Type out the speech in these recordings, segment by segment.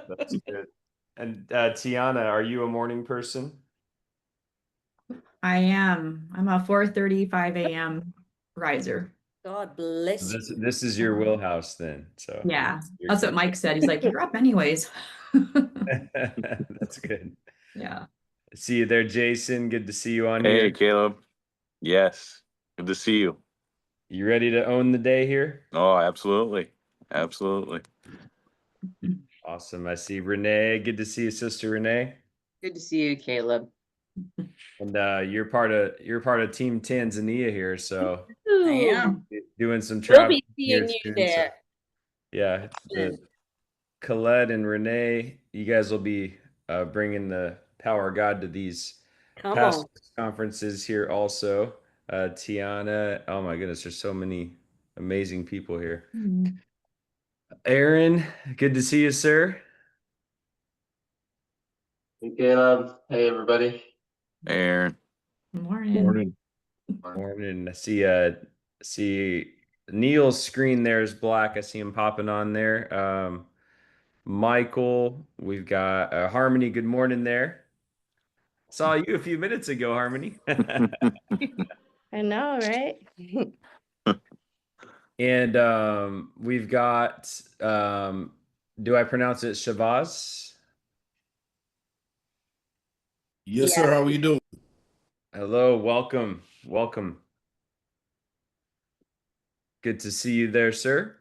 That's good. And Tiana, are you a morning person? I am. I'm a 4:35 a.m. riser. God bless This you. this is your wheelhouse then. So Yeah, you're that's what Mike said. He's like, you're up anyways. that's good. Yeah. See you there, Jason. Good to see you on Hey, here. Caleb. Yes. Good to see you. You ready to own the day here? Oh, absolutely. Absolutely. Awesome. I see Renee. Good to see you, Sister Renee. Good to see you, Caleb. And you're part of Team Tanzania here, so I am. doing some We'll traveling be here seeing you soon. So there. yeah, the Colette and Renee, you guys will be bringing the power of God to these Come on. pastors conferences here also. Tiana, oh my goodness, there's so many amazing people here. Mhm. Aaron, good to see you, sir. Hey Caleb. Hey everybody. Aaron. Morning. Morning. I see Neil's screen there is black. I see him popping on there. Michael, we've got Harmony. Good morning there. Saw you a few minutes ago, Harmony. I know, right? And we've got do I pronounce it Shavaz? Yes, Yeah. sir. How are you doing? Hello, welcome. Welcome. Good to see you there, sir.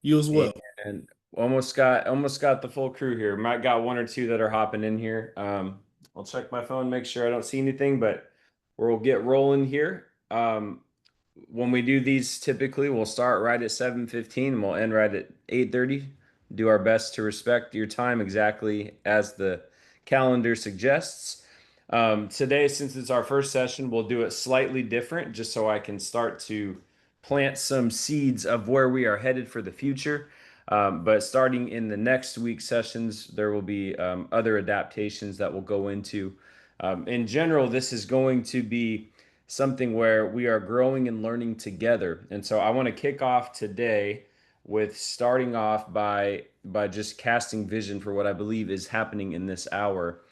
You as well. And almost got the full crew here. Might got one or two that are hopping in here. I'll check my phone, make sure I don't see anything, but we'll get rolling here. When we do these, typically we'll start right at 7:15 and we'll end right at 8:30. Do our best to respect your time exactly as the calendar suggests. Today, since it's our first session, we'll do it slightly different just so I can start to plant some seeds of where we are headed for the future. But starting in the next week's sessions, there will be other adaptations that we'll go into. In general, this is going to be something where we are growing and learning together. And so I want to kick off today with starting off by just casting vision for what I believe is happening in this hour.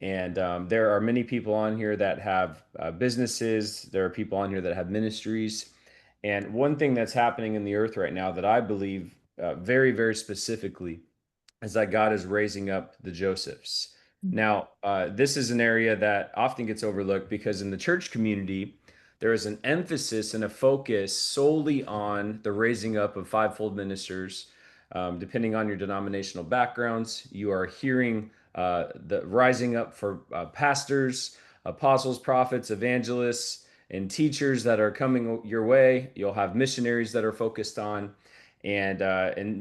And there are many people on here that have businesses. There are people on here that have ministries. And one thing that's happening in the earth right now that I believe very, very specifically is that God is raising up the Josephs. Now, this is an area that often gets overlooked because in the church community, there is an emphasis and a focus solely on the raising up of fivefold ministers. Depending on your denominational backgrounds, you are hearing the rising up for pastors, apostles, prophets, evangelists, and teachers that are coming your way. You'll have missionaries that are focused on, and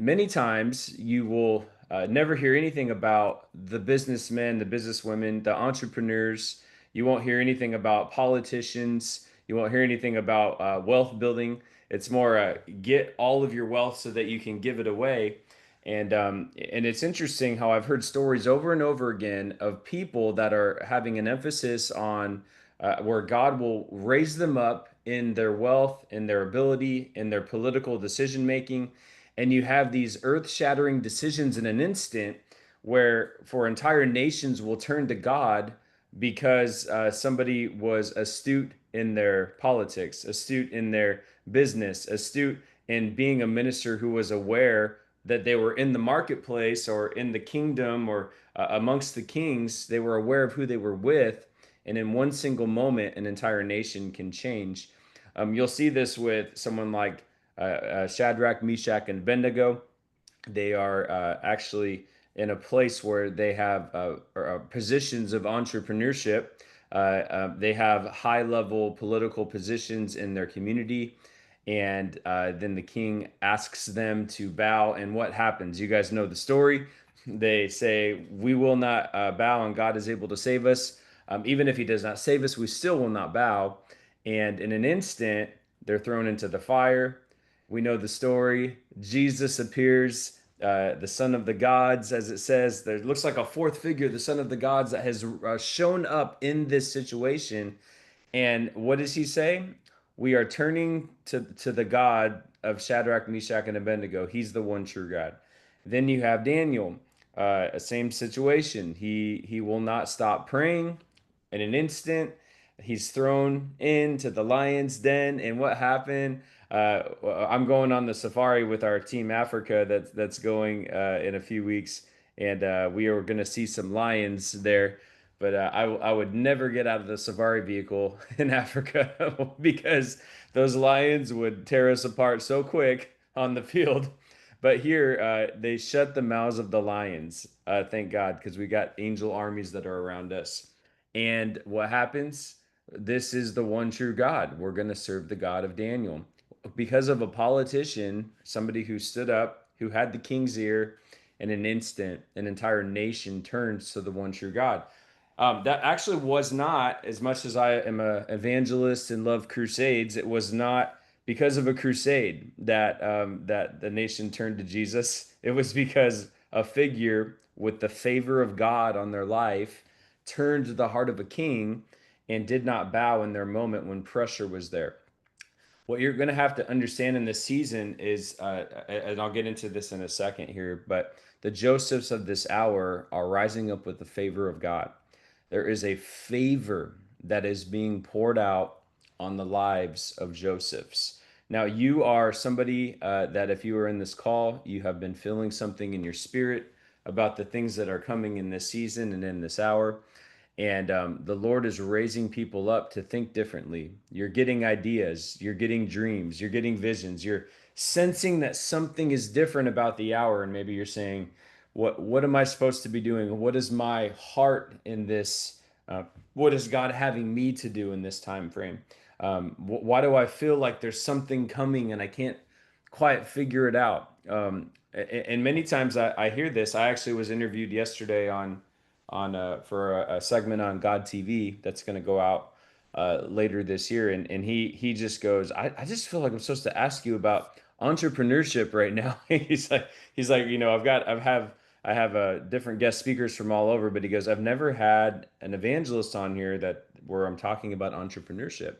many times you will never hear anything about the businessmen, the businesswomen, the entrepreneurs. You won't hear anything about politicians. You won't hear anything about wealth building. It's more get all of your wealth so that you can give it away. And it's interesting how I've heard stories over and over again of people that are having an emphasis on where God will raise them up in their wealth, in their ability, in their political decision making. And you have these earth shattering decisions in an instant where for entire nations will turn to God because somebody was astute in their politics, astute in their business, astute in being a minister who was aware that they were in the marketplace or in the kingdom or amongst the kings. They were aware of who they were with. And in one single moment, an entire nation can change. You'll see this with someone like Shadrach, Meshach, and Abednego. They are actually in a place where they have positions of entrepreneurship. They have high level political positions in their community. And then the king asks them to bow. And what happens? You guys know the story. They say, "We will not bow, and God is able to save us. Even if He does not save us, we still will not bow." And in an instant, they're thrown into the fire. We know the story. Jesus appears, the Son of the Gods, as it says. There looks like a fourth figure, the Son of the Gods, that has shown up in this situation. And what does he say? We are turning to the God of Shadrach, Meshach, and Abednego. He's the one true God. Then you have Daniel, same situation. He will not stop praying. In an instant, he's thrown into the lion's den. And what happened? I'm going on the safari with our team Africa that's going in a few weeks, and we are going to see some lions there. But I would never get out of the safari vehicle in Africa because those lions would tear us apart so quick on the field. But here, they shut the mouths of the lions. Thank God, because we got angel armies that are around us. And what happens? This is the one true God. We're going to serve the God of Daniel. Because of a politician, somebody who stood up, who had the king's ear, in an instant, an entire nation turns to the one true God. That actually was not, as much as I am an evangelist and love crusades, it was not because of a crusade that that the nation turned to Jesus. It was because a figure with the favor of God on their life turned the heart of a king and did not bow in their moment when pressure was there. What you're going to have to understand in this season is, and I'll get into this in a second here, but the Josephs of this hour are rising up with the favor of God. There is a favor that is being poured out on the lives of Josephs. Now, you are somebody that if you are in this call, you have been feeling something in your spirit about the things that are coming in this season and in this hour. And the Lord is raising people up to think differently. You're getting ideas, you're getting dreams, you're getting visions, you're sensing that something is different about the hour. And maybe you're saying, what am I supposed to be doing? What is my heart in this? What is God having me to do in this time frame? Why do I feel like there's something coming and I can't quite figure it out? And many times I hear this. I actually was interviewed yesterday on for a segment on God TV that's going to go out later this year, and he just goes, I just feel like I'm supposed to ask you about entrepreneurship right now. he's like, you know, I have different guest speakers from all over, but he goes, I've never had an evangelist on here that where I'm talking about entrepreneurship.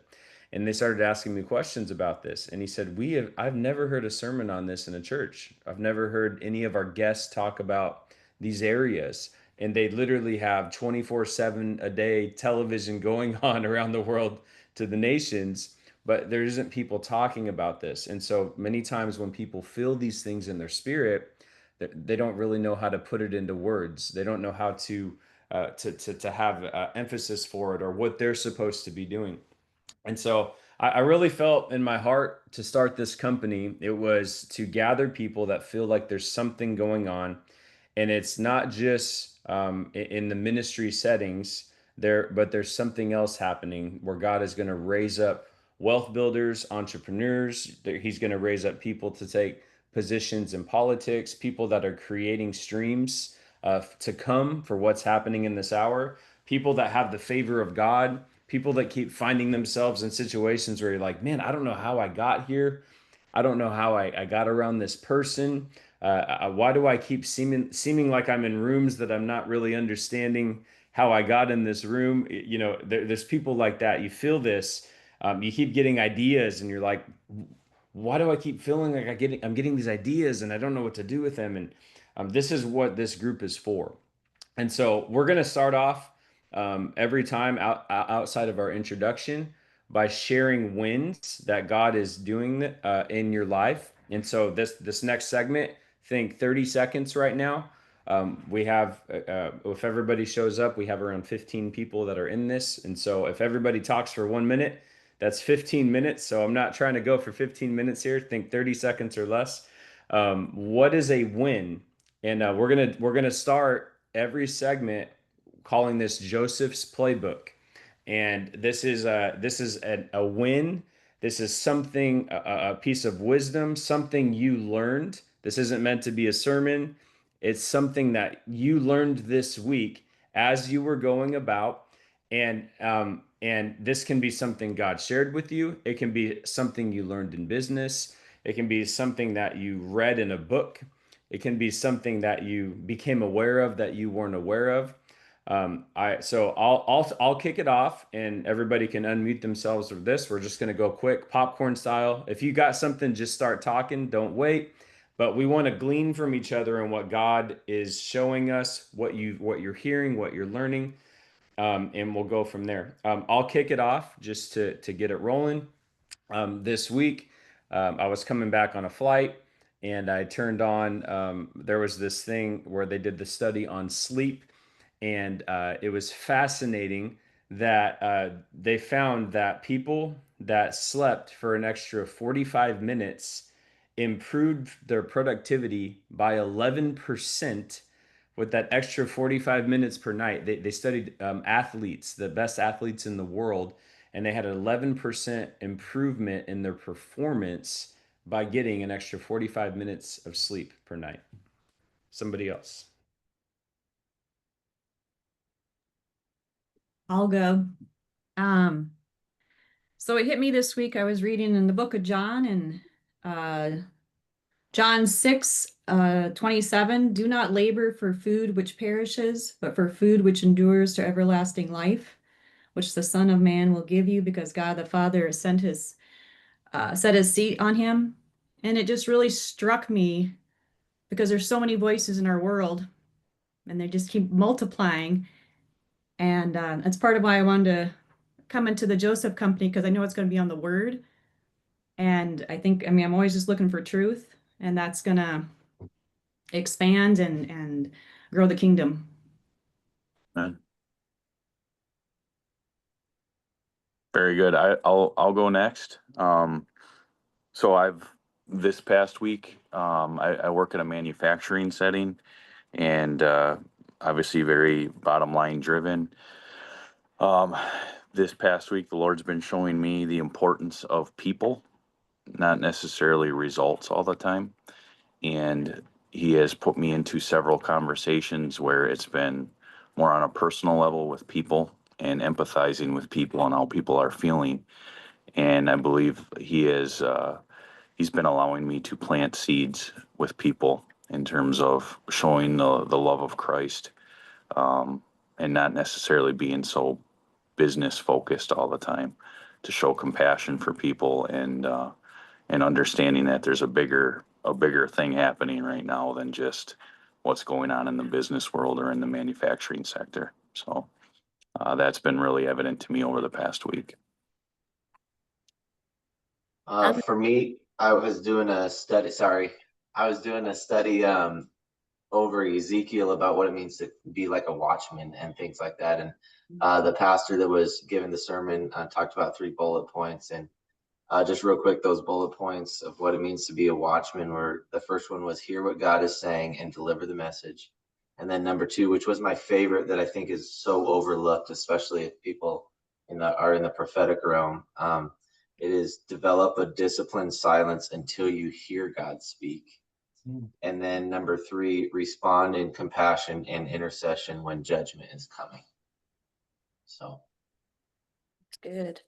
And they started asking me questions about this. And he said, I've never heard a sermon on this in a church. I've never heard any of our guests talk about these areas. And they literally have 24/7 a day television going on around the world to the nations, but there isn't people talking about this. And so many times when people feel these things in their spirit, they don't really know how to put it into words. They don't know how to have emphasis for it or what they're supposed to be doing. And so I really felt in my heart to start this company. It was to gather people that feel like there's something going on. And it's not just in the ministry settings there, but there's something else happening where God is going to raise up wealth builders, entrepreneurs. He's going to raise up people to take positions in politics, people that are creating streams to come for what's happening in this hour, people that have the favor of God, people that keep finding themselves in situations where you're like, man, I don't know how I got here. I don't know how I got around this person. Why do I keep seeming like I'm in rooms that I'm not really understanding how I got in this room? You know, there's people like that. You feel this. You keep getting ideas, and you're like, why do I keep feeling like I'm getting these ideas, and I don't know what to do with them? And this is what this group is for. And so we're going to start off every time outside of our introduction by sharing wins that God is doing in your life. And so this next segment, think 30 seconds right now. We have, if everybody shows up, we have around 15 people that are in this. And so if everybody talks for 1 minute, that's 15 minutes. So I'm not trying to go for 15 minutes here. Think 30 seconds or less. What is a win? And we're gonna start every segment calling this Joseph's Playbook. And this is a win. This is something, a piece of wisdom, something you learned. This isn't meant to be a sermon. It's something that you learned this week as you were going about. And this can be something God shared with you. It can be something you learned in business. It can be something that you read in a book. It can be something that you became aware of that you weren't aware of. I'll kick it off, and everybody can unmute themselves for this. We're just going to go quick, popcorn style. If you got something, just start talking. Don't wait. But we want to glean from each other and what God is showing us, what you're hearing, what you're learning, and we'll go from there. I'll kick it off just to get it rolling. This week, I was coming back on a flight, and I turned on. There was this thing where they did the study on sleep, and it was fascinating that they found that people that slept for an extra 45 minutes improved their productivity by 11% with that extra 45 minutes per night. They studied athletes, the best athletes in the world, and they had an 11% improvement in their performance by getting an extra 45 minutes of sleep per night. Somebody else. I'll go. So it hit me this week. I was reading in the book of John, and John 6:27, do not labor for food which perishes, but for food which endures to everlasting life, which the Son of Man will give you, because God the Father set his seat on him. And it just really struck me, because there's so many voices in our world, and they just keep multiplying. And that's part of why I wanted to come into the Joseph Company, because I know it's going to be on the Word. And I'm always just looking for truth, and that's going to expand and grow the kingdom. Very good. I'll go next. So this past week, I work in a manufacturing setting, and obviously very bottom line driven. This past week, the Lord's been showing me the importance of people, not necessarily results all the time. And he has put me into several conversations where it's been more on a personal level with people and empathizing with people and how people are feeling. And I believe he's been allowing me to plant seeds with people in terms of showing the love of Christ, and not necessarily being so business focused all the time, to show compassion for people and understanding that there's a bigger thing happening right now than just what's going on in the business world or in the manufacturing sector. So that's been really evident to me over the past week. For me, I was doing a study. Over Ezekiel about what it means to be like a watchman and things like that. And the pastor that was giving the sermon talked about 3 bullet points. And just real quick, those bullet points of what it means to be a watchman were, the first one was hear what God is saying and deliver the message. And then number 2, which was my favorite, that I think is so overlooked, especially if people are in the prophetic realm, it is develop a disciplined silence until you hear God speak. And then number 3, respond in compassion and intercession when judgment is coming. So good.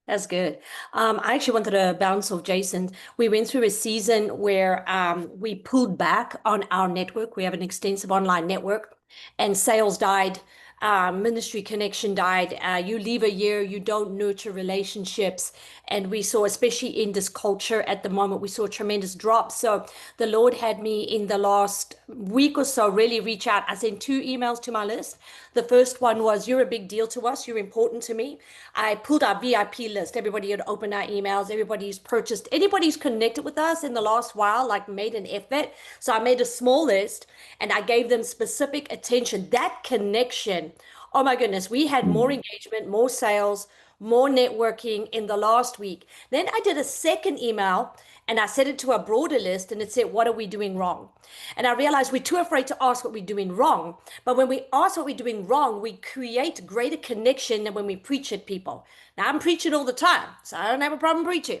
That's good. I actually wanted to bounce off Jason. We went through a season where we pulled back on our network. We have an extensive online network, and sales died. Ministry connection died. You leave a year, you don't nurture relationships. And we saw, especially in this culture at the moment, we saw a tremendous drop. So the Lord had me in the last week or so really reach out. I sent 2 emails to my list. The first one was, you're a big deal to us. You're important to me. I pulled our VIP list. Everybody had opened our emails. Everybody's purchased. Anybody's connected with us in the last while, like made an effort. So I made a small list and I gave them specific attention. That connection, oh my goodness, we had more engagement, more sales, more networking in the last week. Then I did a second email and I sent it to a broader list, and it said, what are we doing wrong? And I realized we're too afraid to ask what we're doing wrong. But when we ask what we're doing wrong, we create greater connection than when we preach at people. Now, I'm preaching all the time, so I don't have a problem preaching,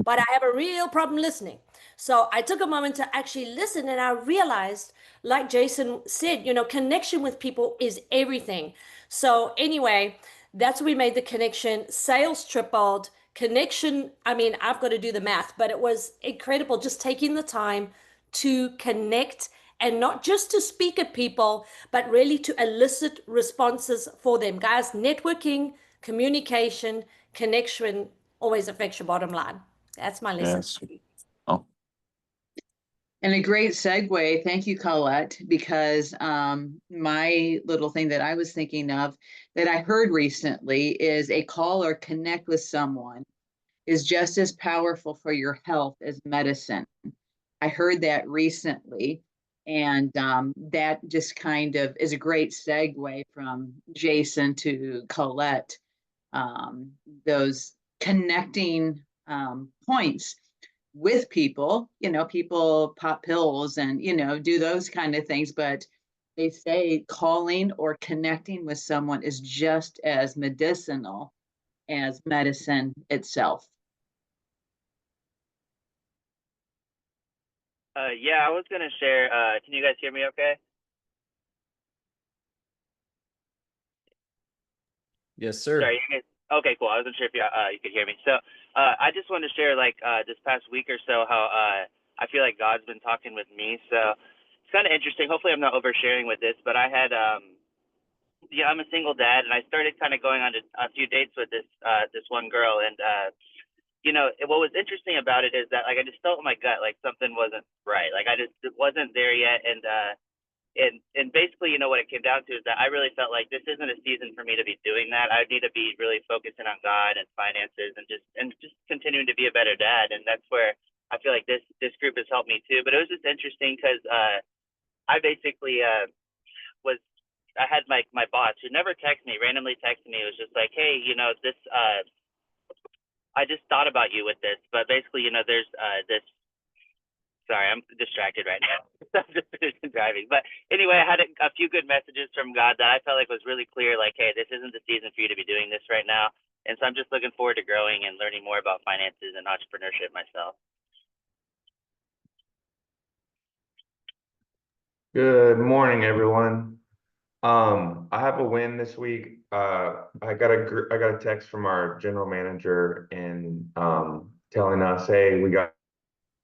but I have a real problem listening. So I took a moment to actually listen, and I realized, like Jason said, connection with people is everything. So anyway, that's when we made the connection. Sales tripled. Connection, I've got to do the math, but it was incredible just taking the time to connect and not just to speak at people, but really to elicit responses for them. Guys, networking, communication, connection always affects your bottom line. That's my lesson. Yes. Oh, And a great segue, thank you, Colette, because my little thing that I was thinking of that I heard recently is a call or connect with someone is just as powerful for your health as medicine. I heard that recently, and that just kind of is a great segue from Jason to Colette. Those connecting points with people, people pop pills and, do those kind of things, but they say calling or connecting with someone is just as medicinal as medicine itself. Yeah, I was gonna share. Can you guys hear me okay? Yes, sir. Sorry, you guys, okay, cool. I wasn't sure if you could hear me. So I just wanted to share like this past week or so how I feel like God's been talking with me. So it's kind of interesting. Hopefully I'm not oversharing with this, but I had yeah, I'm a single dad, and I started kind of going on a few dates with this one girl, and what was interesting about it is that like I just felt in my gut like something wasn't right. Like it wasn't there yet, and basically, what it came down to is that I really felt like this isn't a season for me to be doing that. I need to be really focusing on God and finances and just continuing to be a better dad. And that's where I feel like this group has helped me too. But it was just interesting because I basically I had my boss who never randomly texted me. It was just like, hey, this I just thought about you with this, but basically, there's this. Sorry, I'm distracted right now. I'm just finished driving. But anyway, I had a few good messages from God that I felt like was really clear, like, hey, this isn't the season for you to be doing this right now. And so I'm just looking forward to growing and learning more about finances and entrepreneurship myself. Good morning, everyone. I have a win this week. I got a text from our general manager and telling us, hey, we got a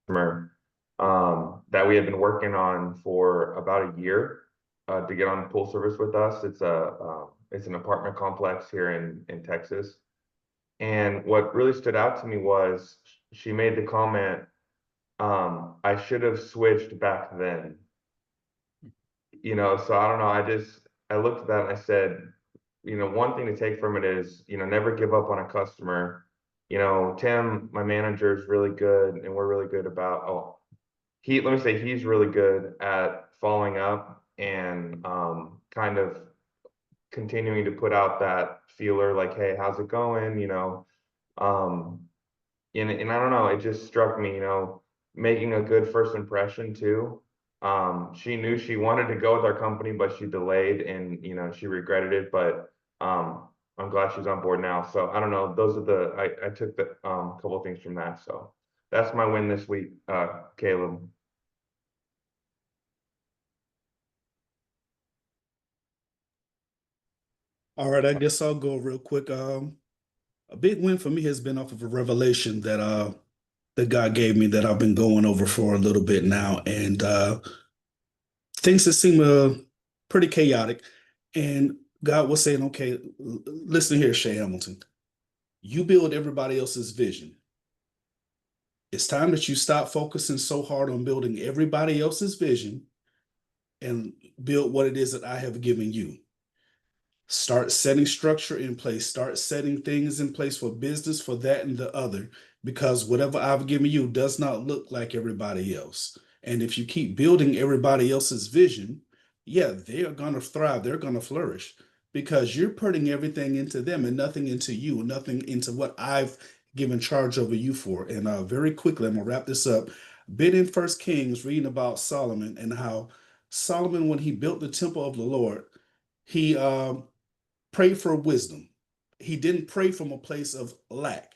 customer that we have been working on for about a year to get on pool service with us. It's an apartment complex here in Texas. And what really stood out to me was she made the comment, I should have switched back then. So I don't know. I looked at that and I said, one thing to take from it is, never give up on a customer. Tim, my manager, is really good, and we're really good about, let me say he's really good at following up and kind of continuing to put out that feeler like, hey, how's it going? And I don't know, it just struck me, making a good first impression too. She knew she wanted to go with our company, but she delayed and she regretted it. But I'm glad she's on board now. So I don't know. Those are I took the couple of things from that. So that's my win this week, Caleb. All right, I guess I'll go real quick. A big win for me has been off of a revelation that God gave me that I've been going over for a little bit now, and things that seem pretty chaotic. And God was saying, "Okay, listen here, Shay Hamilton. You build everybody else's vision. It's time that you stop focusing so hard on building everybody else's vision and build what it is that I have given you." Start setting structure in place. Start setting things in place for business, for that and the other, because whatever I've given you does not look like everybody else. And if you keep building everybody else's vision, yeah, they are going to thrive. They're going to flourish because you're putting everything into them and nothing into you, nothing into what I've given charge over you for. And very quickly, I'm going to wrap this up. Been in 1 Kings reading about Solomon and how Solomon, when he built the temple of the Lord, he prayed for wisdom. He didn't pray from a place of lack.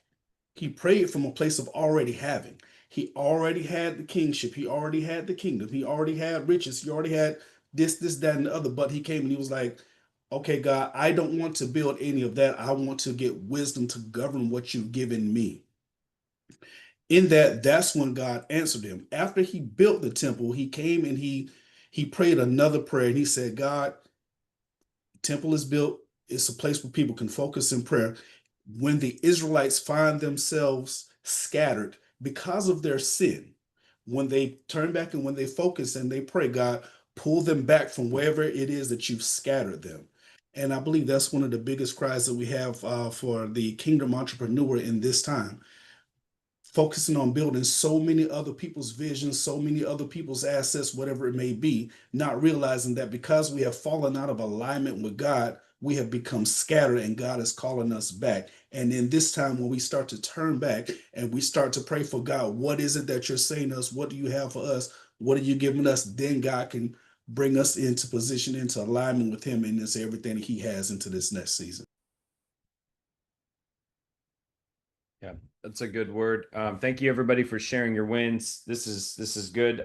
He prayed from a place of already having. He already had the kingship. He already had the kingdom. He already had riches. He already had this, that, and the other. But he came and he was like, okay, God, I don't want to build any of that. I want to get wisdom to govern what you've given me. In that's when God answered him. After he built the temple, he came and he he prayed another prayer and he said, God, temple is built. It's a place where people can focus in prayer. When the Israelites find themselves scattered because of their sin, when they turn back and when they focus and they pray, God, pull them back from wherever it is that you've scattered them. And I believe that's one of the biggest cries that we have for the kingdom entrepreneur in this time. Focusing on building so many other people's visions, so many other people's assets, whatever it may be, not realizing that because we have fallen out of alignment with God, we have become scattered and God is calling us back. And in this time, when we start to turn back and we start to pray for God, what is it that you're saying to us? What do you have for us? What are you giving us? Then God can bring us into position, into alignment with Him, and it's everything He has into this next season. Yeah, that's a good word. Thank you everybody for sharing your wins. This is good.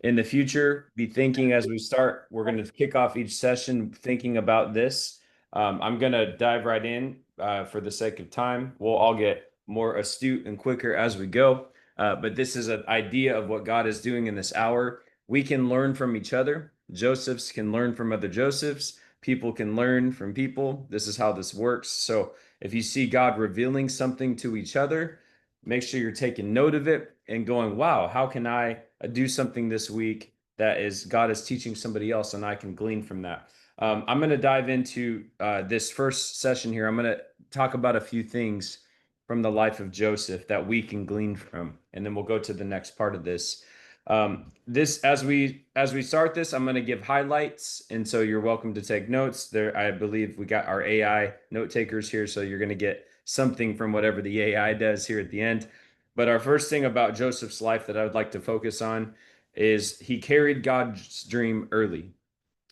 In the future, be thinking as we start, we're going to kick off each session thinking about this. I'm going to dive right in for the sake of time. We'll all get more astute and quicker as we go. But this is an idea of what God is doing in this hour. We can learn from each other. Josephs can learn from other Josephs. People can learn from people. This is how this works. So if you see God revealing something to each other, make sure you're taking note of it and going, wow, how can I do something this week that is God is teaching somebody else and I can glean from that. I'm going to dive into this first session here. I'm going to talk about a few things from the life of Joseph that we can glean from, and then we'll go to the next part of this. As we start this, I'm going to give highlights, and so you're welcome to take notes. There, I believe we got our AI note takers here, so you're going to get something from whatever the AI does here at the end. But our first thing about Joseph's life that I would like to focus on is he carried God's dream early.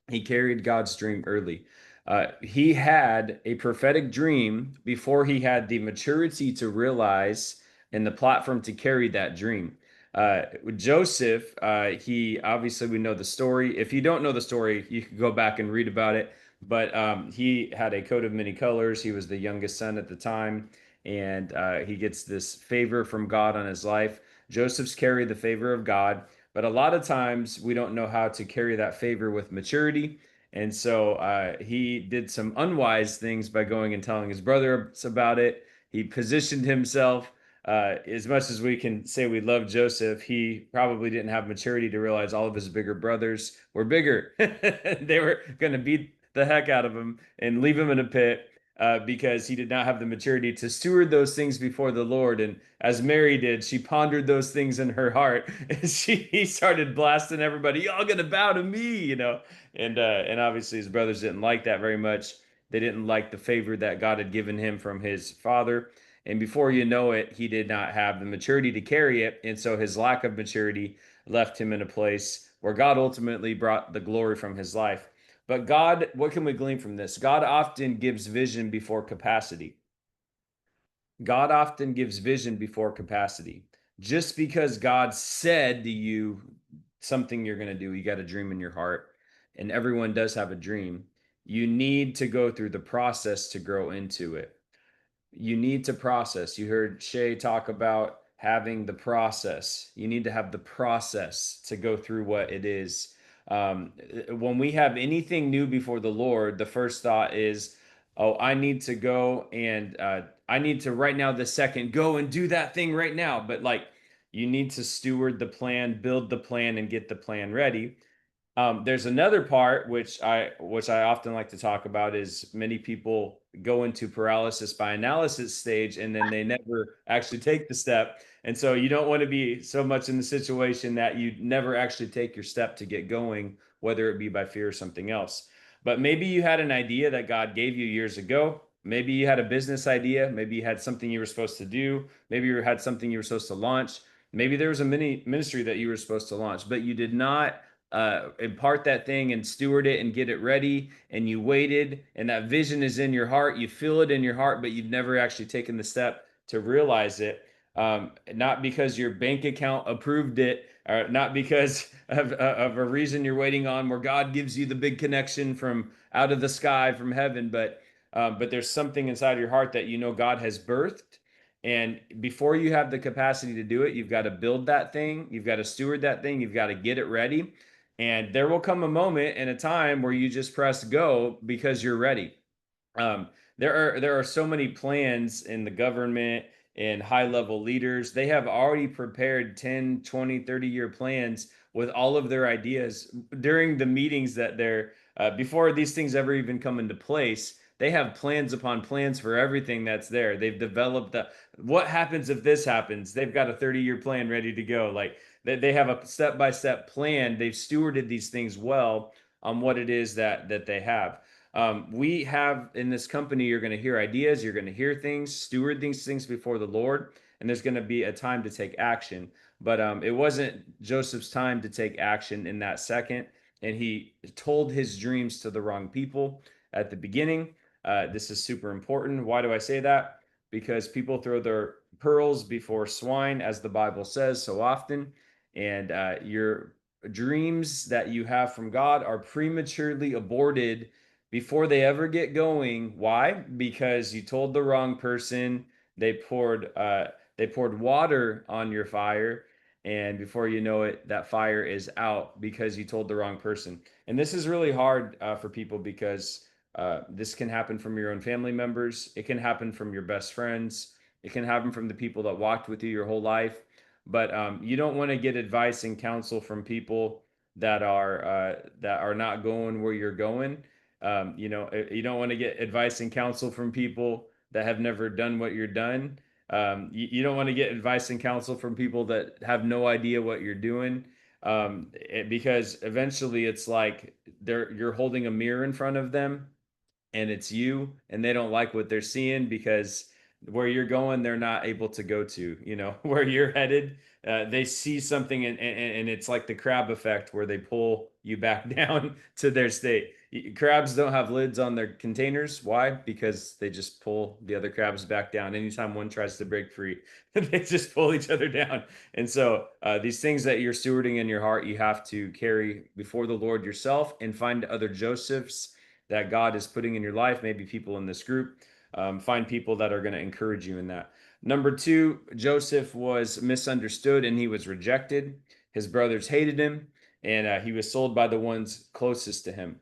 He carried God's dream early. He had a prophetic dream before he had the maturity to realize and the platform to carry that dream. With Joseph, he obviously, we know the story. If you don't know the story, you can go back and read about it. But he had a coat of many colors. He was the youngest son at the time, and he gets this favor from God on his life. Joseph's carried the favor of God, but a lot of times we don't know how to carry that favor with maturity. And so he did some unwise things by going and telling his brothers about it. He positioned himself. As much as we can say we love Joseph, he probably didn't have maturity to realize all of his bigger brothers were bigger. They were going to beat the heck out of him and leave him in a pit because he did not have the maturity to steward those things before the Lord. And as Mary did, she pondered those things in her heart, and he started blasting everybody, "Y'all gonna bow to me," you know. And obviously his brothers didn't like that very much. They didn't like the favor that God had given him from his father. And before you know it, he did not have the maturity to carry it. And so his lack of maturity left him in a place where God ultimately brought the glory from his life. But God, what can we glean from this? God often gives vision before capacity. God often gives vision before capacity. Just because God said to you something you're going to do, you got a dream in your heart, and everyone does have a dream. You need to go through the process to grow into it. You need to process. You heard Shay talk about having the process. You need to have the process to go through what it is. When we have anything new before the Lord, the first thought is, oh, I need to go and I need to right now, the second, go and do that thing right now. But like, you need to steward the plan, build the plan, and get the plan ready. There's another part which I often like to talk about is many people go into paralysis by analysis stage and then they never actually take the step. And so you don't want to be so much in the situation that you never actually take your step to get going, whether it be by fear or something else. But maybe you had an idea that God gave you years ago. Maybe you had a business idea. Maybe you had something you were supposed to do. Maybe you had something you were supposed to launch. Maybe there was a mini ministry that you were supposed to launch, but you did not impart that thing and steward it and get it ready, and you waited, and that vision is in your heart, you feel it in your heart, but you've never actually taken the step to realize it, not because your bank account approved it, or not because of a reason you're waiting on where God gives you the big connection from out of the sky from heaven, but there's something inside your heart that you know God has birthed. And before you have the capacity to do it, you've got to build that thing, you've got to steward that thing, you've got to get it ready. And there will come a moment and a time where you just press go because you're ready. There are so many plans in the government and high level leaders. They have already prepared 10, 20, 30-year plans with all of their ideas during the meetings that they're before these things ever even come into place. They have plans upon plans for everything that's there. They've developed the what happens if this happens. They've got a 30-year plan ready to go. Like they have a step-by-step plan. They've stewarded these things well on what it is that they have. We have in this company, you're going to hear ideas, you're going to hear things, steward these things before the Lord, and there's going to be a time to take action. But it wasn't Joseph's time to take action in that second, and he told his dreams to the wrong people at the beginning. This is super important. Why do I say that? Because people throw their pearls before swine, as the Bible says so often, and your dreams that you have from God are prematurely aborted before they ever get going. Why? Because you told the wrong person. They poured water on your fire, and before you know it, that fire is out because you told the wrong person. And this is really hard for people because this can happen from your own family members. It can happen from your best friends. It can happen from the people that walked with you your whole life. But you don't want to get advice and counsel from people that are not going where you're going. You don't want to get advice and counsel from people that have never done what you're done. You don't want to get advice and counsel from people that have no idea what you're doing. Because eventually it's like you're holding a mirror in front of them and it's you, and they don't like what they're seeing because where you're going, they're not able to go to, where you're headed. They see something and it's like the crab effect where they pull you back down to their state. Crabs don't have lids on their containers. Why? Because they just pull the other crabs back down. Anytime one tries to break free, they just pull each other down. And so these things that you're stewarding in your heart, you have to carry before the Lord yourself and find other Josephs that God is putting in your life, maybe people in this group. Find people that are going to encourage you in that. Number two, Joseph was misunderstood and he was rejected. His brothers hated him, and he was sold by the ones closest to him.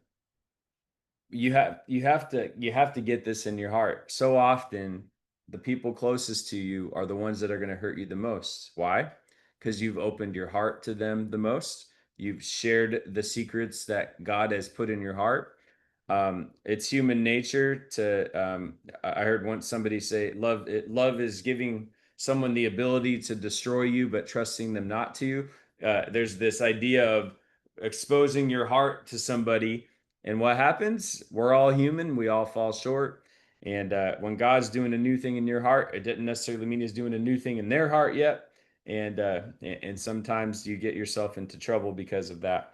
You have to get this in your heart. So often, the people closest to you are the ones that are going to hurt you the most. Why? Because you've opened your heart to them the most. You've shared the secrets that God has put in your heart. It's human nature to I heard once somebody say love is giving someone the ability to destroy you but trusting them not to. There's this idea of exposing your heart to somebody, and what happens? We're all human, we all fall short. And when God's doing a new thing in your heart, it didn't necessarily mean he's doing a new thing in their heart yet. And sometimes you get yourself into trouble because of that.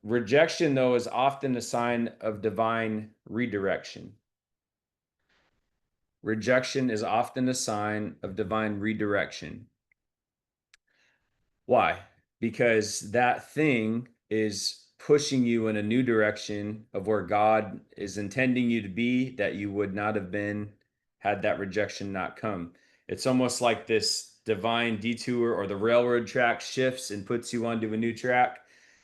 Rejection, though, is often a sign of divine redirection. Rejection is often a sign of divine redirection. Why? Because that thing is pushing you in a new direction of where God is intending you to be, that you would not have been had that rejection not come. It's almost like this divine detour, or the railroad track shifts and puts you onto a new track.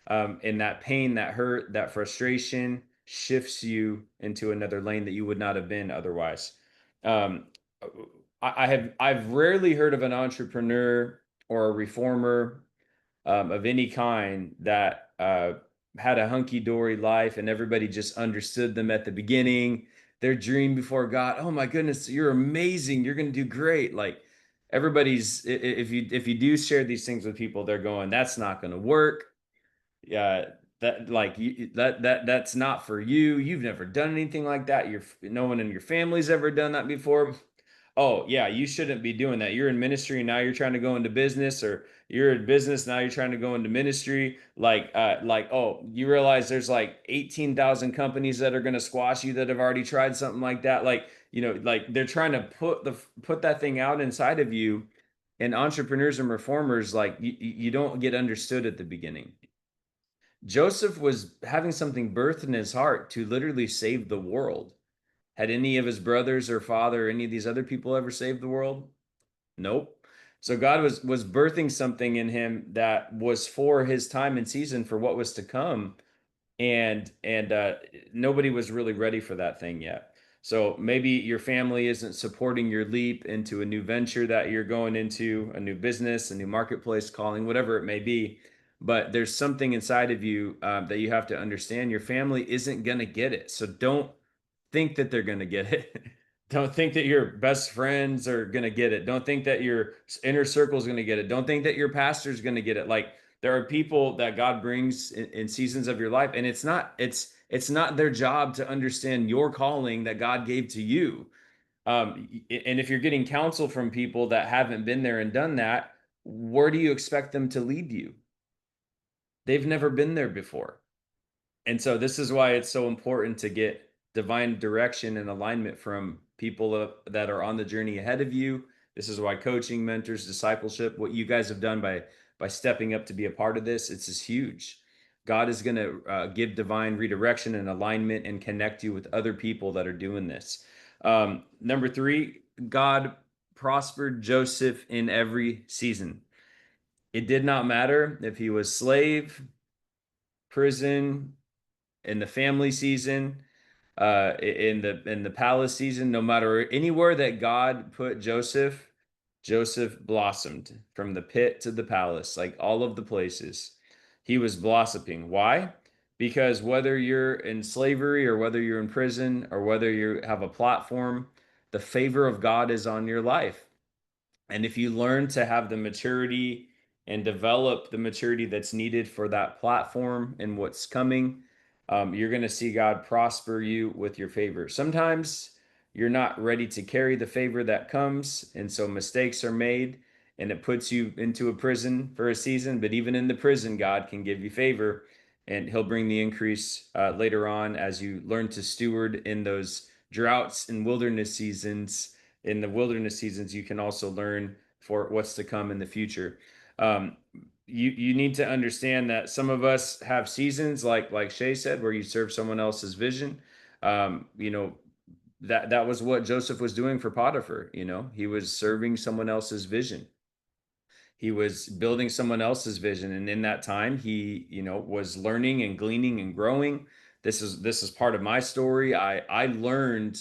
And that pain, that hurt, that frustration shifts you into another lane that you would not have been otherwise. I've rarely heard of an entrepreneur or a reformer of any kind that had a hunky-dory life and everybody just understood them at the beginning. Their dream before God, oh my goodness, you're amazing, you're going to do great. Like everybody's, if you do share these things with people, they're going, that's not going to work. Yeah, that's not for you. You've never done anything like that. No one in your family's ever done that before. Oh yeah, you shouldn't be doing that. You're in ministry and now you're trying to go into business, or you're in business now you're trying to go into ministry. Oh, you realize there's like 18,000 companies that are going to squash you that have already tried something like that. Like they're trying to put that thing out inside of you. And entrepreneurs and reformers, like you don't get understood at the beginning. Joseph was having something birthed in his heart to literally save the world. Had any of his brothers or father or any of these other people ever saved the world? Nope. So God was birthing something in him that was for his time and season for what was to come, and nobody was really ready for that thing yet. So maybe your family isn't supporting your leap into a new venture that you're going into, a new business, a new marketplace calling, whatever it may be. But there's something inside of you that you have to understand. Your family isn't going to get it. So don't think that they're going to get it. Don't think that your best friends are going to get it. Don't think that your inner circle is going to get it. Don't think that your pastor is going to get it. Like, there are people that God brings in seasons of your life, and it's not their job to understand your calling that God gave to you. And if you're getting counsel from people that haven't been there and done that, where do you expect them to lead you? They've never been there before. And so this is why it's so important to get divine direction and alignment from people that are on the journey ahead of you. This is why coaching, mentors, discipleship, what you guys have done by stepping up to be a part of this, it's just huge. God is going to give divine redirection and alignment and connect you with other people that are doing this. Number 3, God prospered Joseph in every season. It did not matter if he was slave, prison, in the family season, in the palace season. No matter anywhere that God put Joseph, Joseph blossomed from the pit to the palace, like all of the places. He was blossoming. Why? Because whether you're in slavery or whether you're in prison or whether you have a platform, the favor of God is on your life. And if you learn to have the maturity and develop the maturity that's needed for that platform and what's coming, you're going to see God prosper you with your favor. Sometimes you're not ready to carry the favor that comes, and so mistakes are made, and it puts you into a prison for a season. But even in the prison, God can give you favor, and He'll bring the increase later on as you learn to steward in those droughts and wilderness seasons. In the wilderness seasons, you can also learn for what's to come in the future. You need to understand that some of us have seasons like Shay said, where you serve someone else's vision. You know, that was what Joseph was doing for Potiphar. You know, he was serving someone else's vision. He was building someone else's vision, and in that time, he, you know, was learning and gleaning and growing. This is part of my story. I learned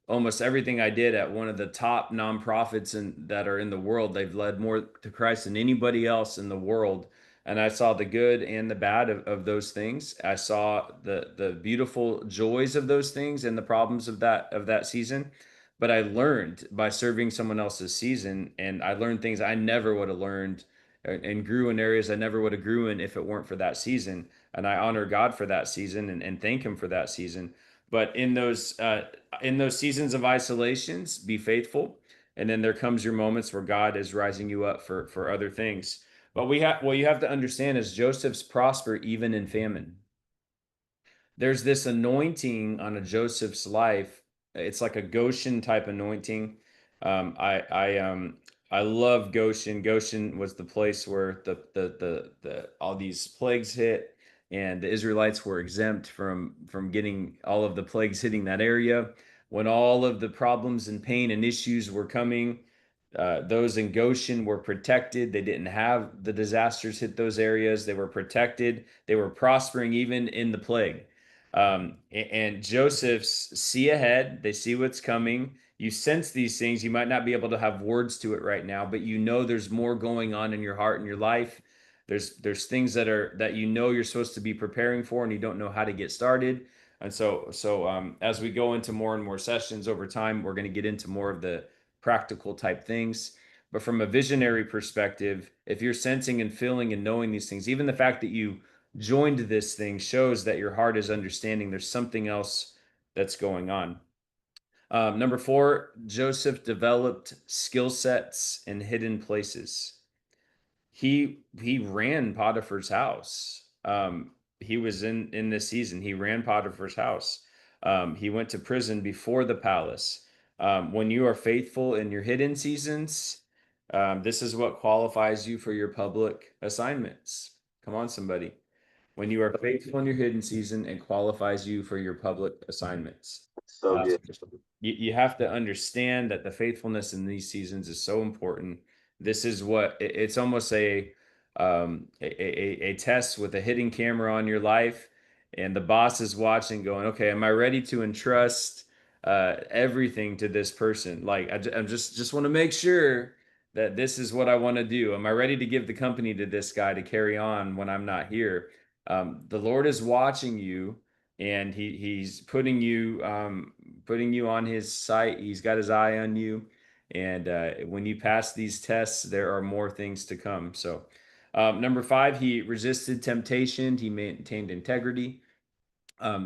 almost everything I did at one of the top nonprofits that are in the world. They've led more to Christ than anybody else in the world. And I saw the good and the bad of those things. I saw the beautiful joys of those things and the problems of that season. But I learned by serving someone else's season, and I learned things I never would have learned and grew in areas I never would have grew in if it weren't for that season. And I honor God for that season and thank Him for that season. But in those seasons of isolations, be faithful, and then there comes your moments where God is rising you up for other things. But what you have to understand is Joseph's prosper even in famine. There's this anointing on a Joseph's life. It's like a Goshen type anointing. I love Goshen. Goshen was the place where the all these plagues hit, and the Israelites were exempt from getting all of the plagues hitting that area. When all of the problems and pain and issues were coming, those in Goshen were protected. They didn't have the disasters hit those areas. They were protected. They were prospering even in the plague. And Joseph's see ahead. They see what's coming. You sense these things. You might not be able to have words to it right now, but you know there's more going on in your heart and your life. There's things that you know you're supposed to be preparing for, and you don't know how to get started. And so as we go into more and more sessions over time, we're going to get into more of the practical type things. But from a visionary perspective, if you're sensing and feeling and knowing these things, even the fact that you joined this thing shows that your heart is understanding there's something else that's going on. Number 4, Joseph developed skill sets in hidden places. He ran Potiphar's house. He was in this season. He ran Potiphar's house. He went to prison before the palace. When you are faithful in your hidden seasons, this is what qualifies you for your public assignments. Come on, somebody. When you are faithful in your hidden season, it qualifies you for your public assignments. So good. You have to understand that the faithfulness in these seasons is so important, This is what it's almost a test with a hidden camera on your life, and the boss is watching, going, okay, am I ready to entrust everything to this person? Like I just want to make sure that this is what I want to do. Am I ready to give the company to this guy to carry on when I'm not here? The Lord is watching you, and he's putting you on his sight. He's got his eye on you. And when you pass these tests, there are more things to come. So, number 5, he resisted temptation. He maintained integrity.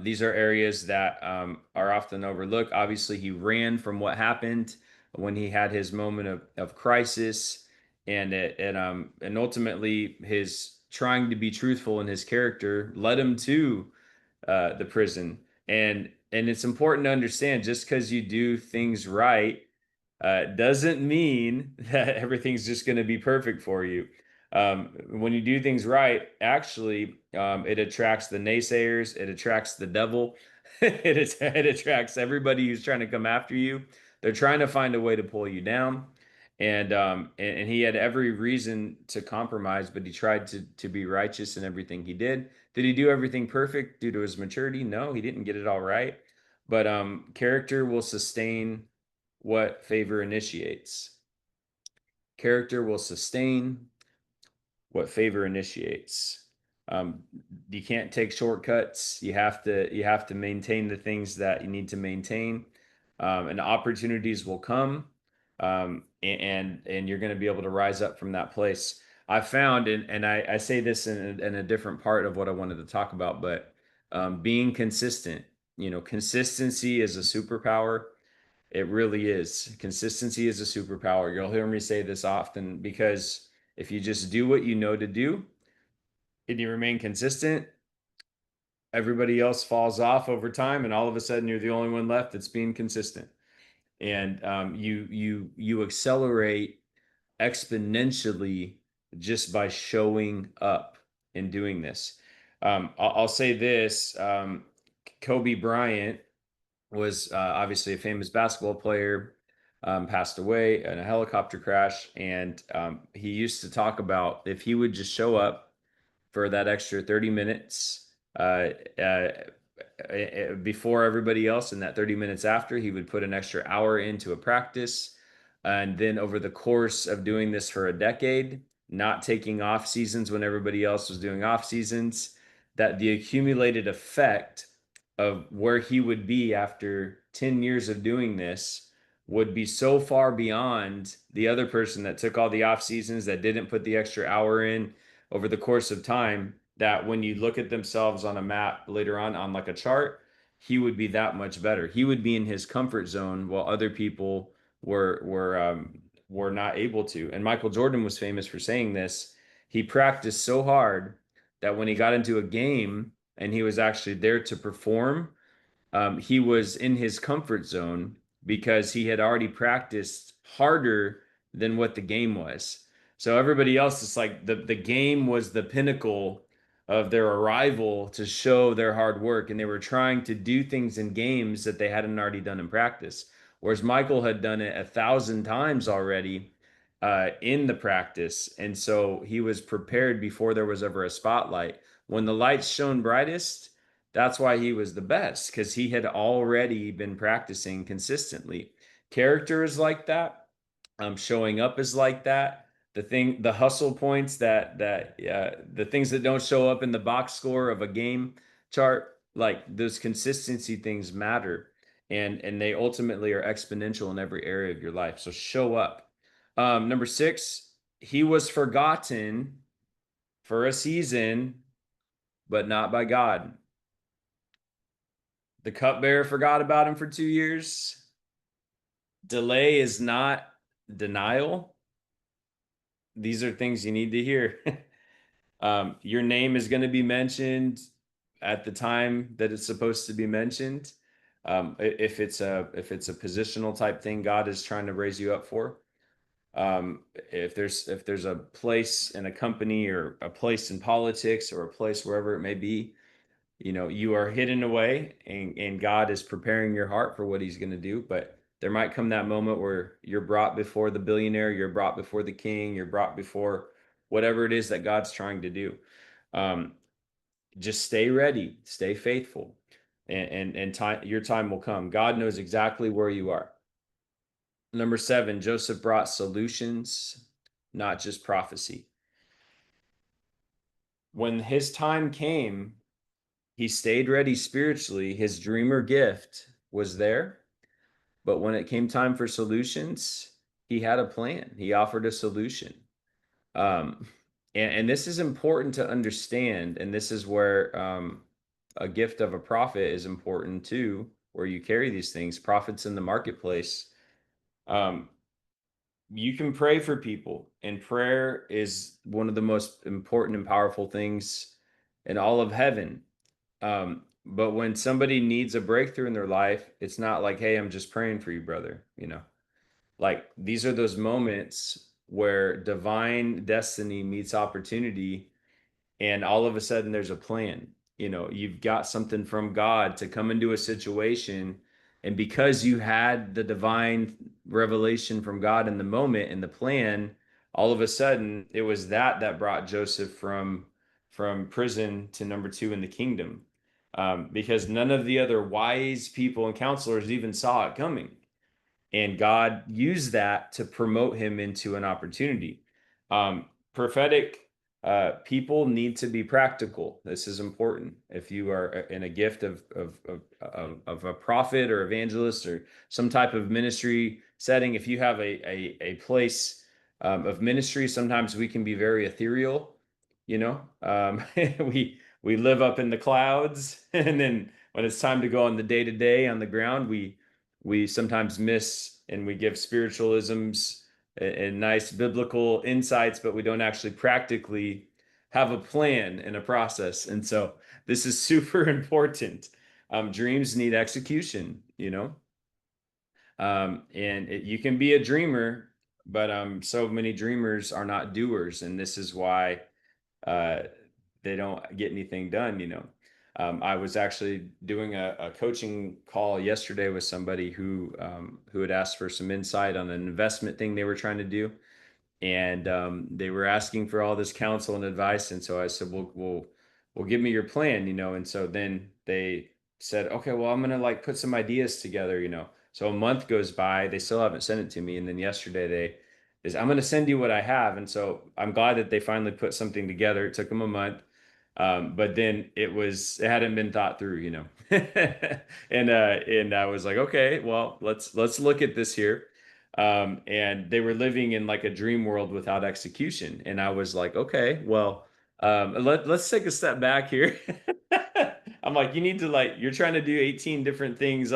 These are areas that are often overlooked. Obviously, he ran from what happened when he had his moment of crisis, and ultimately his trying to be truthful in his character led him to the prison. And it's important to understand, just because you do things right doesn't mean that everything's just going to be perfect for you. When you do things right, actually, it attracts the naysayers, it attracts the devil, it attracts everybody who's trying to come after you. They're trying to find a way to pull you down. And he had every reason to compromise, but he tried to be righteous in everything he did. Did he do everything perfect due to his maturity? No, he didn't get it all right. But character will sustain what favor initiates. Character will sustain what favor initiates. You can't take shortcuts. You have to maintain the things that you need to maintain, and opportunities will come, and you're going to be able to rise up from that place. I found, and I say this in a different part of what I wanted to talk about, but being consistent. Consistency is a superpower. It really is. Consistency is a superpower. You'll hear me say this often, because if you just do what you know to do and you remain consistent, everybody else falls off over time, and all of a sudden you're the only one left that's being consistent. And you accelerate exponentially just by showing up and doing this. I'll say this: Kobe Bryant was obviously a famous basketball player, passed away in a helicopter crash. And he used to talk about, if he would just show up for that extra 30 minutes before everybody else, and that 30 minutes after, he would put an extra hour into a practice. And then over the course of doing this for a decade, not taking off seasons when everybody else was doing off seasons, that the accumulated effect of where he would be after 10 years of doing this would be so far beyond the other person that took all the off seasons, that didn't put the extra hour in over the course of time, that when you look at themselves on a map later on like a chart, he would be that much better. He would be in his comfort zone while other people were not able to. And Michael Jordan was famous for saying this. He practiced so hard that when he got into a game and he was actually there to perform, he was in his comfort zone because he had already practiced harder than what the game was. So everybody else, is like the game was the pinnacle of their arrival to show their hard work, and they were trying to do things in games that they hadn't already done in practice. Whereas Michael had done it 1,000 times already in the practice, and so he was prepared before there was ever a spotlight. When the lights shone brightest, that's why he was the best, because he had already been practicing consistently. Character is like that. Showing up is like that. The hustle points, the things that don't show up in the box score of a game chart, like those consistency things matter, and they ultimately are exponential in every area of your life. So show up. Number 6, he was forgotten for a season, but not by God. The cupbearer forgot about him for 2 years. Delay is not denial. These are things you need to hear. Your name is going to be mentioned at the time that it's supposed to be mentioned. If it's a positional type thing God is trying to raise you up for. If there's a place in a company, or a place in politics, or a place wherever it may be, you are hidden away, and God is preparing your heart for what he's going to do. But there might come that moment where you're brought before the billionaire, you're brought before the king, you're brought before whatever it is that God's trying to do. Just stay ready, stay faithful, and time, your time will come. God knows exactly where you are. Number 7, Joseph brought solutions, not just prophecy. When his time came, he stayed ready spiritually. His dreamer gift was there. But when it came time for solutions, he had a plan. He offered a solution. And this is important to understand. And this is where a gift of a prophet is important too, where you carry these things. Prophets in the marketplace. You can pray for people, and prayer is one of the most important and powerful things in all of heaven. But when somebody needs a breakthrough in their life, it's not like, hey, I'm just praying for you, brother. Like these are those moments where divine destiny meets opportunity, and all of a sudden there's a plan. You've got something from God to come into a situation, and because you had the divine revelation from God in the moment and the plan, all of a sudden it was that brought Joseph from prison to number 2 in the kingdom, because none of the other wise people and counselors even saw it coming. And God used that to promote him into an opportunity. Prophetic people need to be practical. This is important. If you are in a gift of a prophet or evangelist or some type of ministry setting, if you have a place of ministry, sometimes we can be very ethereal. We live up in the clouds, and then when it's time to go on the day-to-day on the ground, we sometimes miss, and we give spiritualisms and nice biblical insights, but we don't actually practically have a plan and a process. And so this is super important. Dreams need execution, and you can be a dreamer, but so many dreamers are not doers, and this is why they don't get anything done. I was actually doing a coaching call yesterday with somebody who had asked for some insight on an investment thing they were trying to do, and they were asking for all this counsel and advice. And so I said, "Well, give me your plan," And so then they said, "Okay, well, I'm gonna like put some ideas together." So a month goes by, they still haven't sent it to me, and then yesterday I'm gonna send you what I have. And so I'm glad that they finally put something together. It took them a month. But then it hadn't been thought through. And I was like, okay, well, let's look at this here. And they were living in like a dream world without execution. And I was like, okay, well, let's take a step back here. I'm like, you're trying to do 18 different things.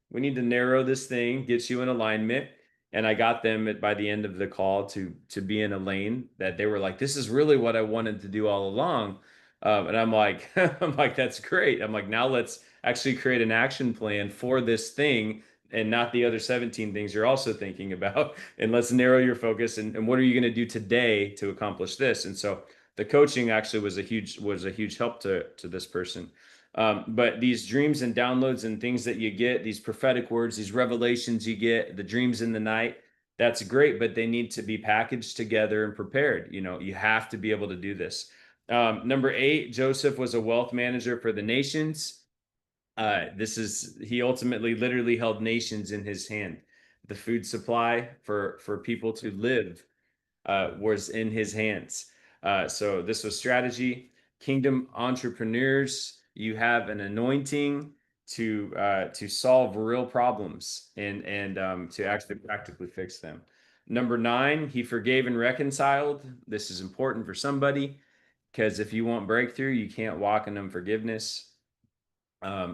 We need to narrow this thing, get you in alignment. And I got them by the end of the call to be in a lane that they were like, this is really what I wanted to do all along. And I'm like, that's great. I'm like, now let's actually create an action plan for this thing and not the other 17 things you're also thinking about. And let's narrow your focus. And what are you going to do today to accomplish this? And so the coaching actually was a huge help to this person. But these dreams and downloads and things that you get, these prophetic words, these revelations you get, the dreams in the night, that's great, but they need to be packaged together and prepared. You have to be able to do this. Number 8, Joseph was a wealth manager for the nations. He ultimately literally held nations in his hand. The food supply for people to live was in his hands. So this was strategy. Kingdom entrepreneurs, you have an anointing to solve real problems and to actually practically fix them. Number 9, he forgave and reconciled. This is important for somebody, because if you want breakthrough, you can't walk in unforgiveness.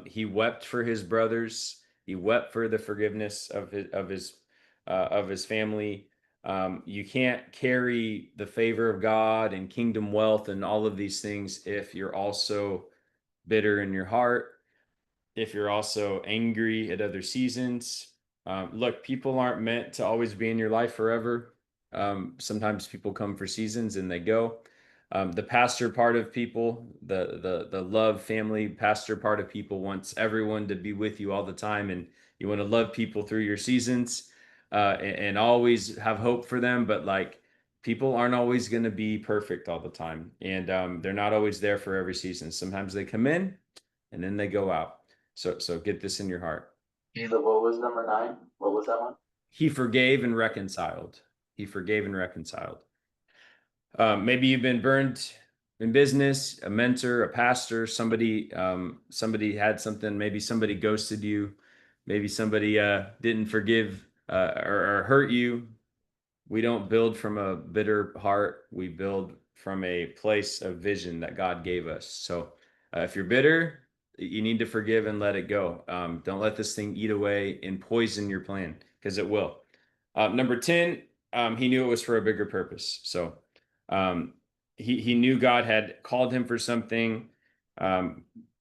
He wept for his brothers. He wept for the forgiveness of his family. You can't carry the favor of God and kingdom wealth and all of these things if you're also bitter in your heart, if you're also angry at other seasons. Look, people aren't meant to always be in your life forever. Sometimes people come for seasons and they go. The pastor part of people, the love family pastor part of people wants everyone to be with you all the time. And You want to love people through your seasons, and always have hope for them. But like, people aren't always going to be perfect all the time, and they're not always there for every season. Sometimes they come in and then they go out. So get this in your heart. Caleb, what was number 9? What was that one? He forgave and reconciled. He forgave and reconciled. Maybe you've been burned in business, a mentor, a pastor, somebody had something, maybe somebody ghosted you, maybe somebody didn't forgive or hurt you. We don't build from a bitter heart. We build from a place of vision that God gave us. So if you're bitter, you need to forgive and let it go. Don't let this thing eat away and poison your plan, because it will. Number 10, he knew it was for a bigger purpose. So he knew God had called him for something.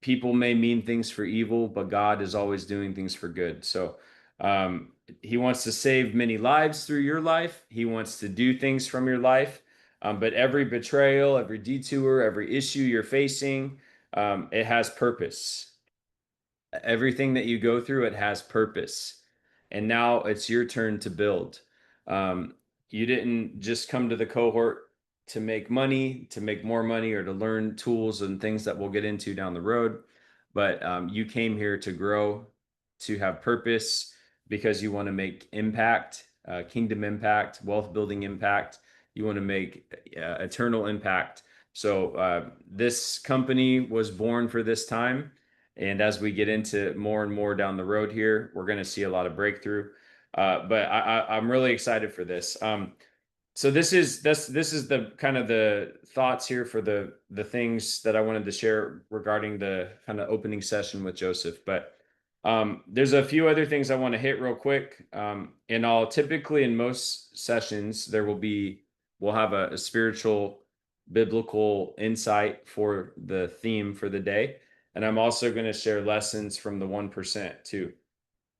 People may mean things for evil, but God is always doing things for good. So he wants to save many lives through your life. He wants to do things from your life. But every betrayal, every detour, every issue you're facing, it has purpose. Everything that you go through, it has purpose. And now it's your turn to build. You didn't just come to the cohort to make money, to make more money, or to learn tools and things that we'll get into down the road. But you came here to grow, to have purpose, because you want to make impact, kingdom impact, wealth building impact. You want to make eternal impact. So this company was born for this time. And as we get into more and more down the road here, we're going to see a lot of breakthrough. But I'm really excited for this. So this is the kind of the thoughts here for the things that I wanted to share regarding the kind of opening session with Joseph. But there's a few other things I want to hit real quick. And I'll typically, in most sessions, we'll have a spiritual biblical insight for the theme for the day. And I'm also going to share lessons from the 1% too.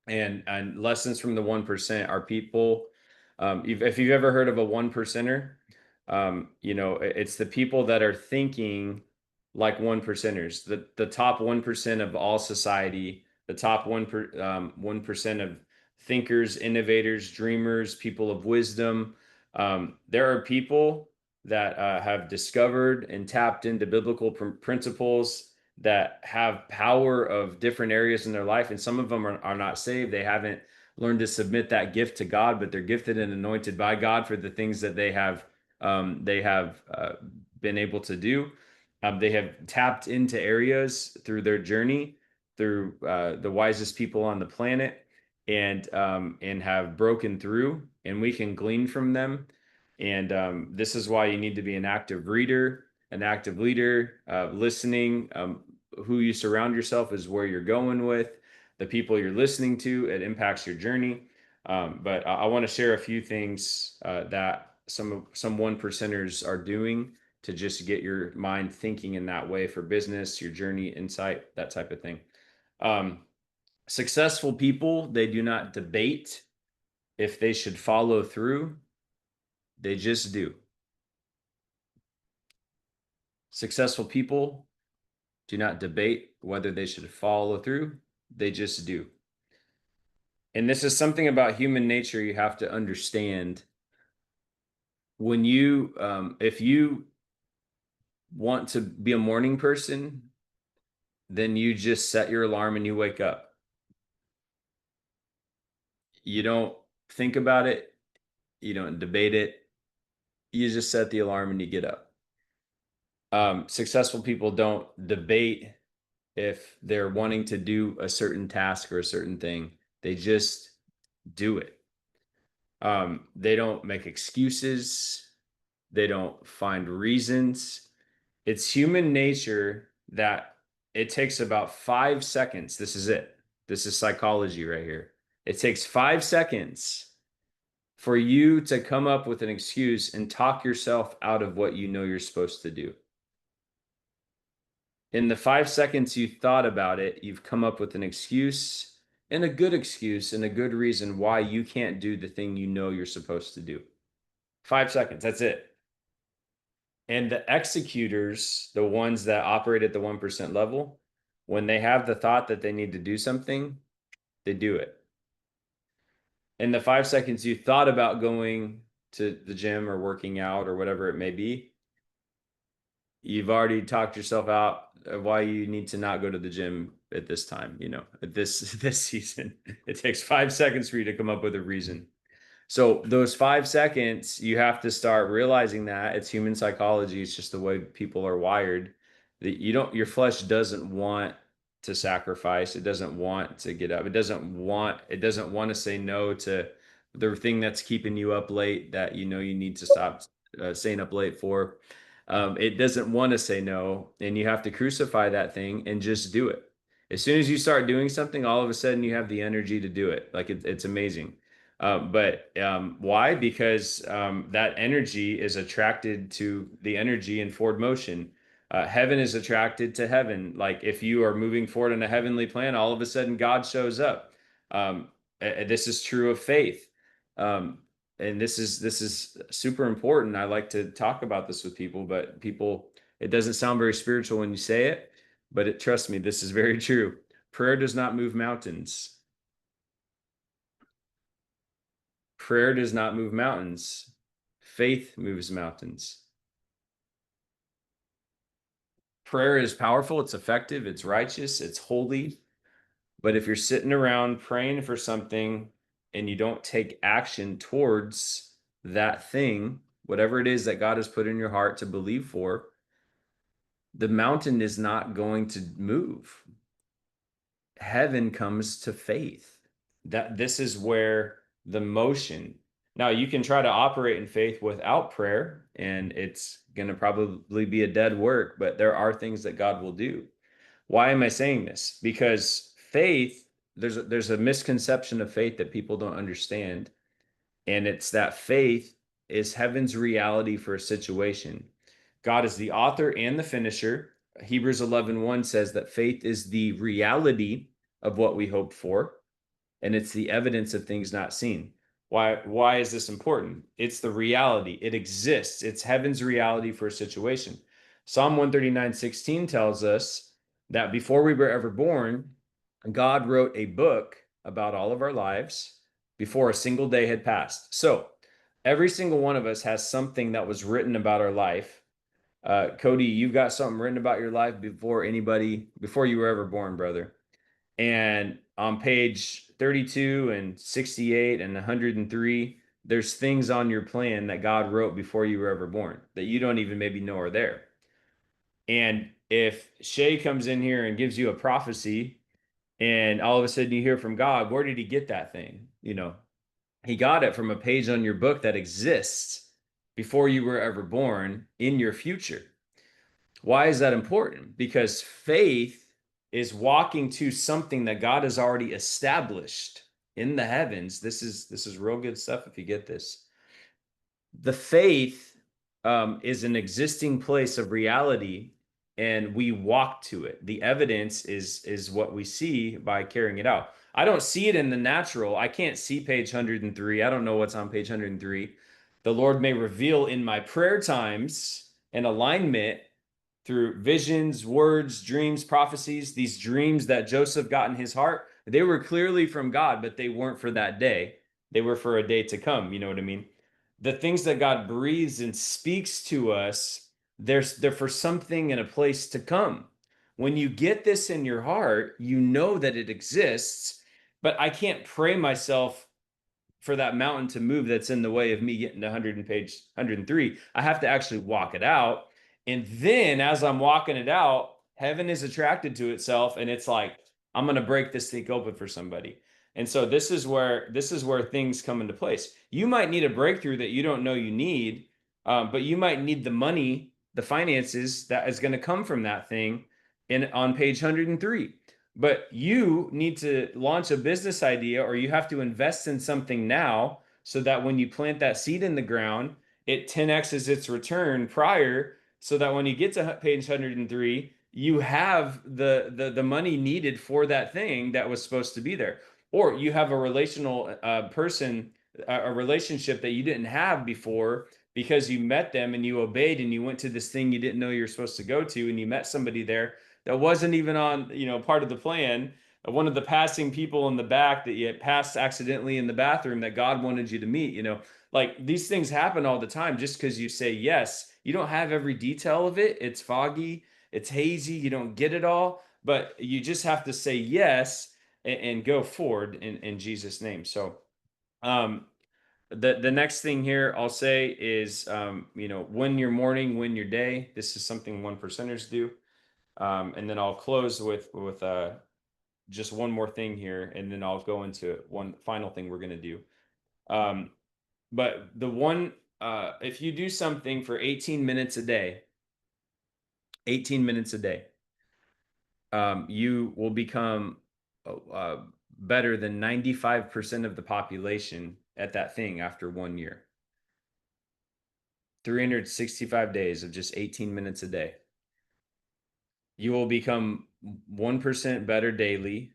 And lessons from the 1% are people. If you've ever heard of a 1%er, it's the people that are thinking like 1%ers, the top 1% of all society, the top 1% of thinkers, innovators, dreamers, people of wisdom. There are people that have discovered and tapped into biblical principles that have power of different areas in their life. And some of them are not saved. They haven't learned to submit that gift to God, but they're gifted and anointed by God for the things that they have been able to do. They have tapped into areas through their journey, through the wisest people on the planet, and have broken through, and we can glean from them. And this is why you need to be an active reader, an active leader, listening. Who you surround yourself is where you're going with. The people you're listening to, it impacts your journey. But I want to share a few things that some 1%ers are doing to just get your mind thinking in that way for business, your journey, insight, that type of thing. Successful people, they do not debate if they should follow through. They just do. Successful people do not debate whether they should follow through. They just do. And this is something about human nature you have to understand. When if you want to be a morning person, then you just set your alarm and you wake up. You don't think about it. You don't debate it. You just set the alarm and you get up. Successful people don't debate if they're wanting to do a certain task or a certain thing. They just do it. They don't make excuses. They don't find reasons. It's human nature that it takes about 5 seconds. This is it. This is psychology right here. It takes 5 seconds for you to come up with an excuse and talk yourself out of what you know you're supposed to do. In the 5 seconds you thought about it, you've come up with an excuse, and a good excuse and a good reason why you can't do the thing you know you're supposed to do. 5 seconds, that's it. And the executors, the ones that operate at the 1% level, when they have the thought that they need to do something, they do it. in the 5 seconds you thought about going to the gym or working out or whatever it may be, you've already talked yourself out of why you need to not go to the gym at this time, at this season. It takes 5 seconds for you to come up with a reason. So those 5 seconds, you have to start realizing that it's human psychology. It's just the way people are wired, that your flesh doesn't want to sacrifice. It doesn't want to get up. It doesn't want to say no to the thing that's keeping you up late that you need to stop staying up late for. It doesn't want to say no, and you have to crucify that thing and just do it. As soon as you start doing something, all of a sudden you have the energy to do it. Like it's amazing. But why? Because that energy is attracted to the energy in forward motion. Heaven is attracted to heaven. Like if you are moving forward in a heavenly plan, all of a sudden God shows up. This is true of faith. And this is super important. I like to talk about this with people, but it doesn't sound very spiritual when you say it, but trust me, this is very true. Prayer does not move mountains. Prayer does not move mountains. Faith moves mountains. Prayer is powerful, it's effective, it's righteous, it's holy. But if you're sitting around praying for something and you don't take action towards that thing, whatever it is that God has put in your heart to believe for, the mountain is not going to move. Heaven comes to faith. This is where the motion. Now you can try to operate in faith without prayer, and it's going to probably be a dead work, but there are things that God will do. Why am I saying this? Because faith, there's a misconception of faith that people don't understand. And it's that faith is heaven's reality for a situation. God is the author and the finisher. Hebrews 11:1 says that faith is the reality of what we hope for, and it's the evidence of things not seen. Why is this important? It's the reality. It exists. It's heaven's reality for a situation. Psalm 139:16 tells us that before we were ever born, God wrote a book about all of our lives before a single day had passed. So every single one of us has something that was written about our life. Cody, you've got something written about your life before you were ever born, brother. And on page 32 and 68 and 103, there's things on your plan that God wrote before you were ever born that you don't even maybe know are there. And if Shay comes in here and gives you a prophecy and all of a sudden you hear from God, where did he get that thing? He got it from a page on your book that exists before you were ever born in your future. Why is that important? Because faith is walking to something that God has already established in the heavens. This is real good stuff if you get this. The faith is an existing place of reality, and we walk to it. The evidence is what we see by carrying it out. I don't see it in the natural. I can't see page 103. I don't know what's on page 103. The Lord may reveal in my prayer times and alignment through visions, words, dreams, prophecies. These dreams that Joseph got in his heart, they were clearly from God, but they weren't for that day. They were for a day to come. You know what I mean? The things that God breathes and speaks to us, they're for something and a place to come. When you get this in your heart, you know that it exists, but I can't pray myself for that mountain to move that's in the way of me getting to page 103. I have to actually walk it out. And then as I'm walking it out, heaven is attracted to itself. And it's like, I'm going to break this thing open for somebody. And so this is where things come into place. You might need a breakthrough that you don't know you need, but you might need the money, the finances that is going to come from that thing on page 103. But you need to launch a business idea, or you have to invest in something now so that when you plant that seed in the ground, it 10x's its return prior, so that when you get to page 103, you have the money needed for that thing that was supposed to be there. Or you have a relational a relationship that you didn't have before because you met them and you obeyed and you went to this thing you didn't know you were supposed to go to, and you met somebody there that wasn't even on, part of the plan, one of the passing people in the back that you passed accidentally in the bathroom that God wanted you to meet, like these things happen all the time. Just because you say yes, you don't have every detail of it. It's foggy, it's hazy, you don't get it all, but you just have to say yes and go forward in Jesus' name. So the next thing here I'll say is win your morning, win your day. This is something 1%ers do. And then I'll close with just one more thing here, and then I'll go into one final thing we're going to do. But the one, if you do something for 18 minutes a day, 18 minutes a day, you will become better than 95% of the population at that thing after 1 year. 365 days of just 18 minutes a day. You will become 1% better daily.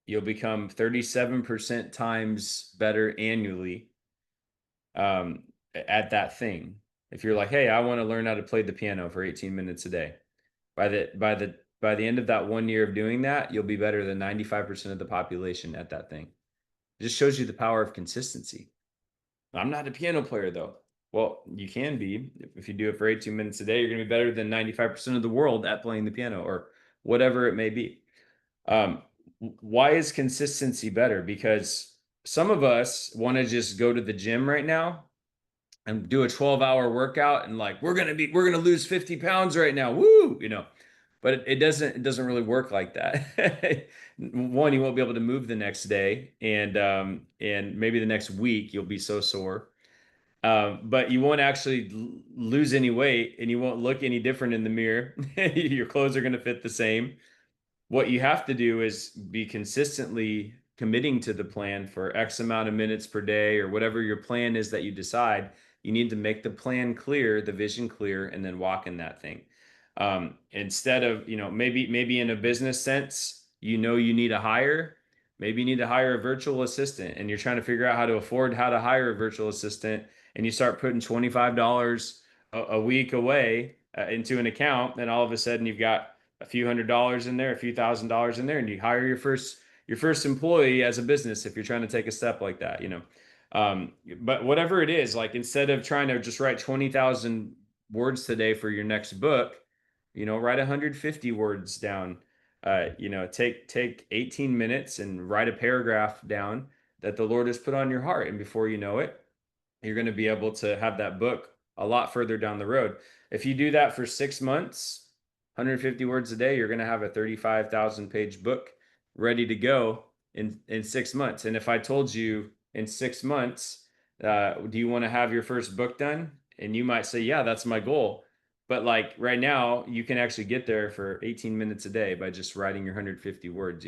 You'll become 37% times better annually at that thing. If you're like, hey, I want to learn how to play the piano for 18 minutes a day. By the end of that 1 year of doing that, you'll be better than 95% of the population at that thing. It just shows you the power of consistency. I'm not a piano player though. Well, you can be. If you do it for 18 minutes a day, you're going to be better than 95% of the world at playing the piano or whatever it may be. Why is consistency better? Because some of us want to just go to the gym right now and do a 12-hour workout and like, we're going to lose 50 pounds right now. Woo, but it doesn't really work like that. One, you won't be able to move the next day, and maybe the next week you'll be so sore. But you won't actually lose any weight, and you won't look any different in the mirror. Your clothes are going to fit the same. What you have to do is be consistently committing to the plan for X amount of minutes per day, or whatever your plan is that you decide. You need to make the plan clear, the vision clear, and then walk in that thing. Instead of, maybe in a business sense, you need a hire. Maybe you need to hire a virtual assistant, and you're trying to figure out how to hire a virtual assistant, and you start putting $25 a week away into an account, and all of a sudden you've got a few $100s in there, a few $1,000s in there, and you hire your first employee as a business if you're trying to take a step like that, but whatever it is, like instead of trying to just write 20,000 words today for your next book, write 150 words down. Take 18 minutes and write a paragraph down that the Lord has put on your heart, and before you know it, you're going to be able to have that book a lot further down the road. If you do that for 6 months, 150 words a day, you're going to have a 35,000 page book ready to go in 6 months. And if I told you in 6 months, do you want to have your first book done? And you might say, yeah, that's my goal. But like right now, you can actually get there for 18 minutes a day by just writing your 150 words,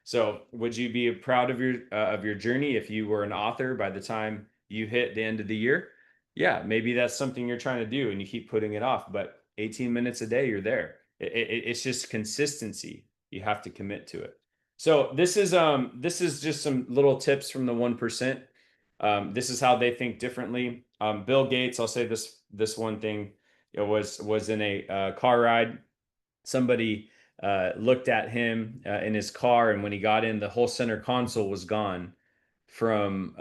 So would you be proud of your journey if you were an author by the time you hit the end of the year? Yeah, maybe that's something you're trying to do and you keep putting it off, but 18 minutes a day, you're there. It's just consistency. You have to commit to it. So this is just some little tips from the 1%. This is how they think differently. Bill Gates, I'll say this one thing. It was in a car ride. Somebody looked at him in his car, and when he got in, the whole center console was gone from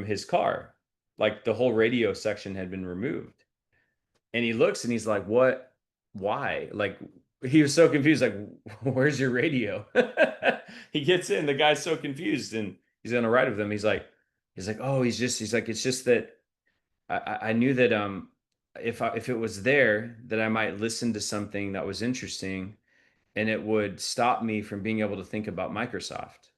his car. Like the whole radio section had been removed. And he looks and he's like, what? Why? Like, he was so confused, like, where's your radio? He gets in, the guy's so confused, and he's on a ride with him. He's like, oh, he's like, it's just that I knew that if it was there, that I might listen to something that was interesting, and it would stop me from being able to think about Microsoft.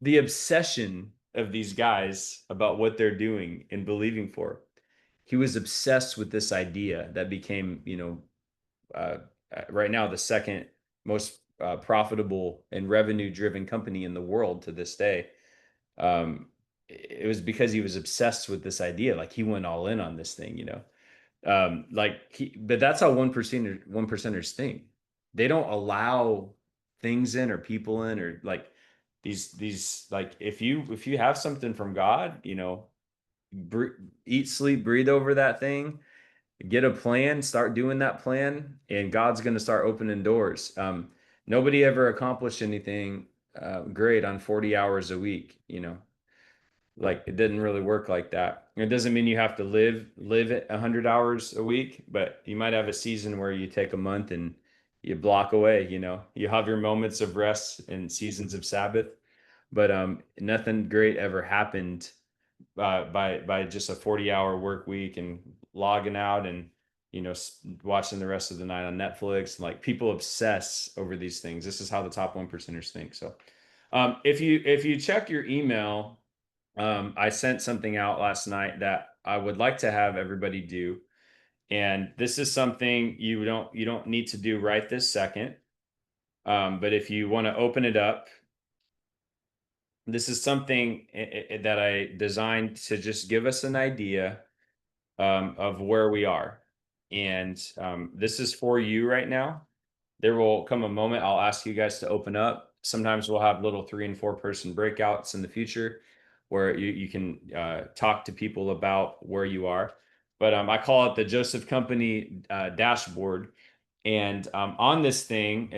The obsession of these guys about what they're doing and believing for. He was obsessed with this idea that became, right now the second most profitable and revenue-driven company in the world to this day. It was because he was obsessed with this idea. Like he went all in on this thing, but that's how 1%ers think. They don't allow things in or people in, or like these like, if you have something from God, eat, sleep, breathe over that thing, Get a plan, start doing that plan, and God's going to start opening doors. Nobody ever accomplished anything great on 40 hours a week, you know. Like it didn't really work like that. It doesn't mean you have to live at 100 hours a week, but you might have a season where you take a month and you block away, you know. You have your moments of rest and seasons of Sabbath, but nothing great ever happened by just a 40-hour work week and logging out and, you know, watching the rest of the night on Netflix. Like people obsess over these things. This is how the top 1%ers think. So if you check your email, I sent something out last night that I would like to have everybody do. And this is something you don't need to do right this second. But if you want to open it up, this is something that I designed to just give us an idea of where we are. And this is for you right now. There will come a moment I'll ask you guys to open up. Sometimes we'll have little 3 and 4 person breakouts in the future where you can talk to people about where you are. But I call it the Joseph Company dashboard. And on this thing,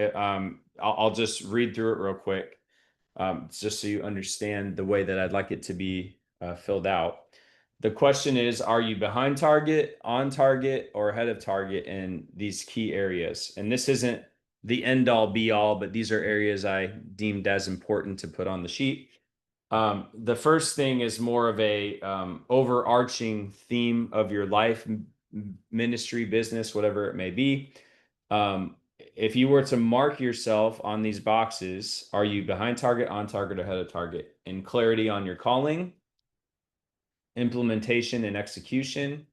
I'll just read through it real quick, just so you understand the way that I'd like it to be filled out. The question is, are you behind target, on target, or ahead of target in these key areas? And this isn't the end all be all, but these are areas I deemed as important to put on the sheet. The first thing is more of a overarching theme of your life, ministry, business, whatever it may be. If you were to mark yourself on these boxes, are you behind target, on target, or ahead of target? In clarity on your calling, implementation and execution,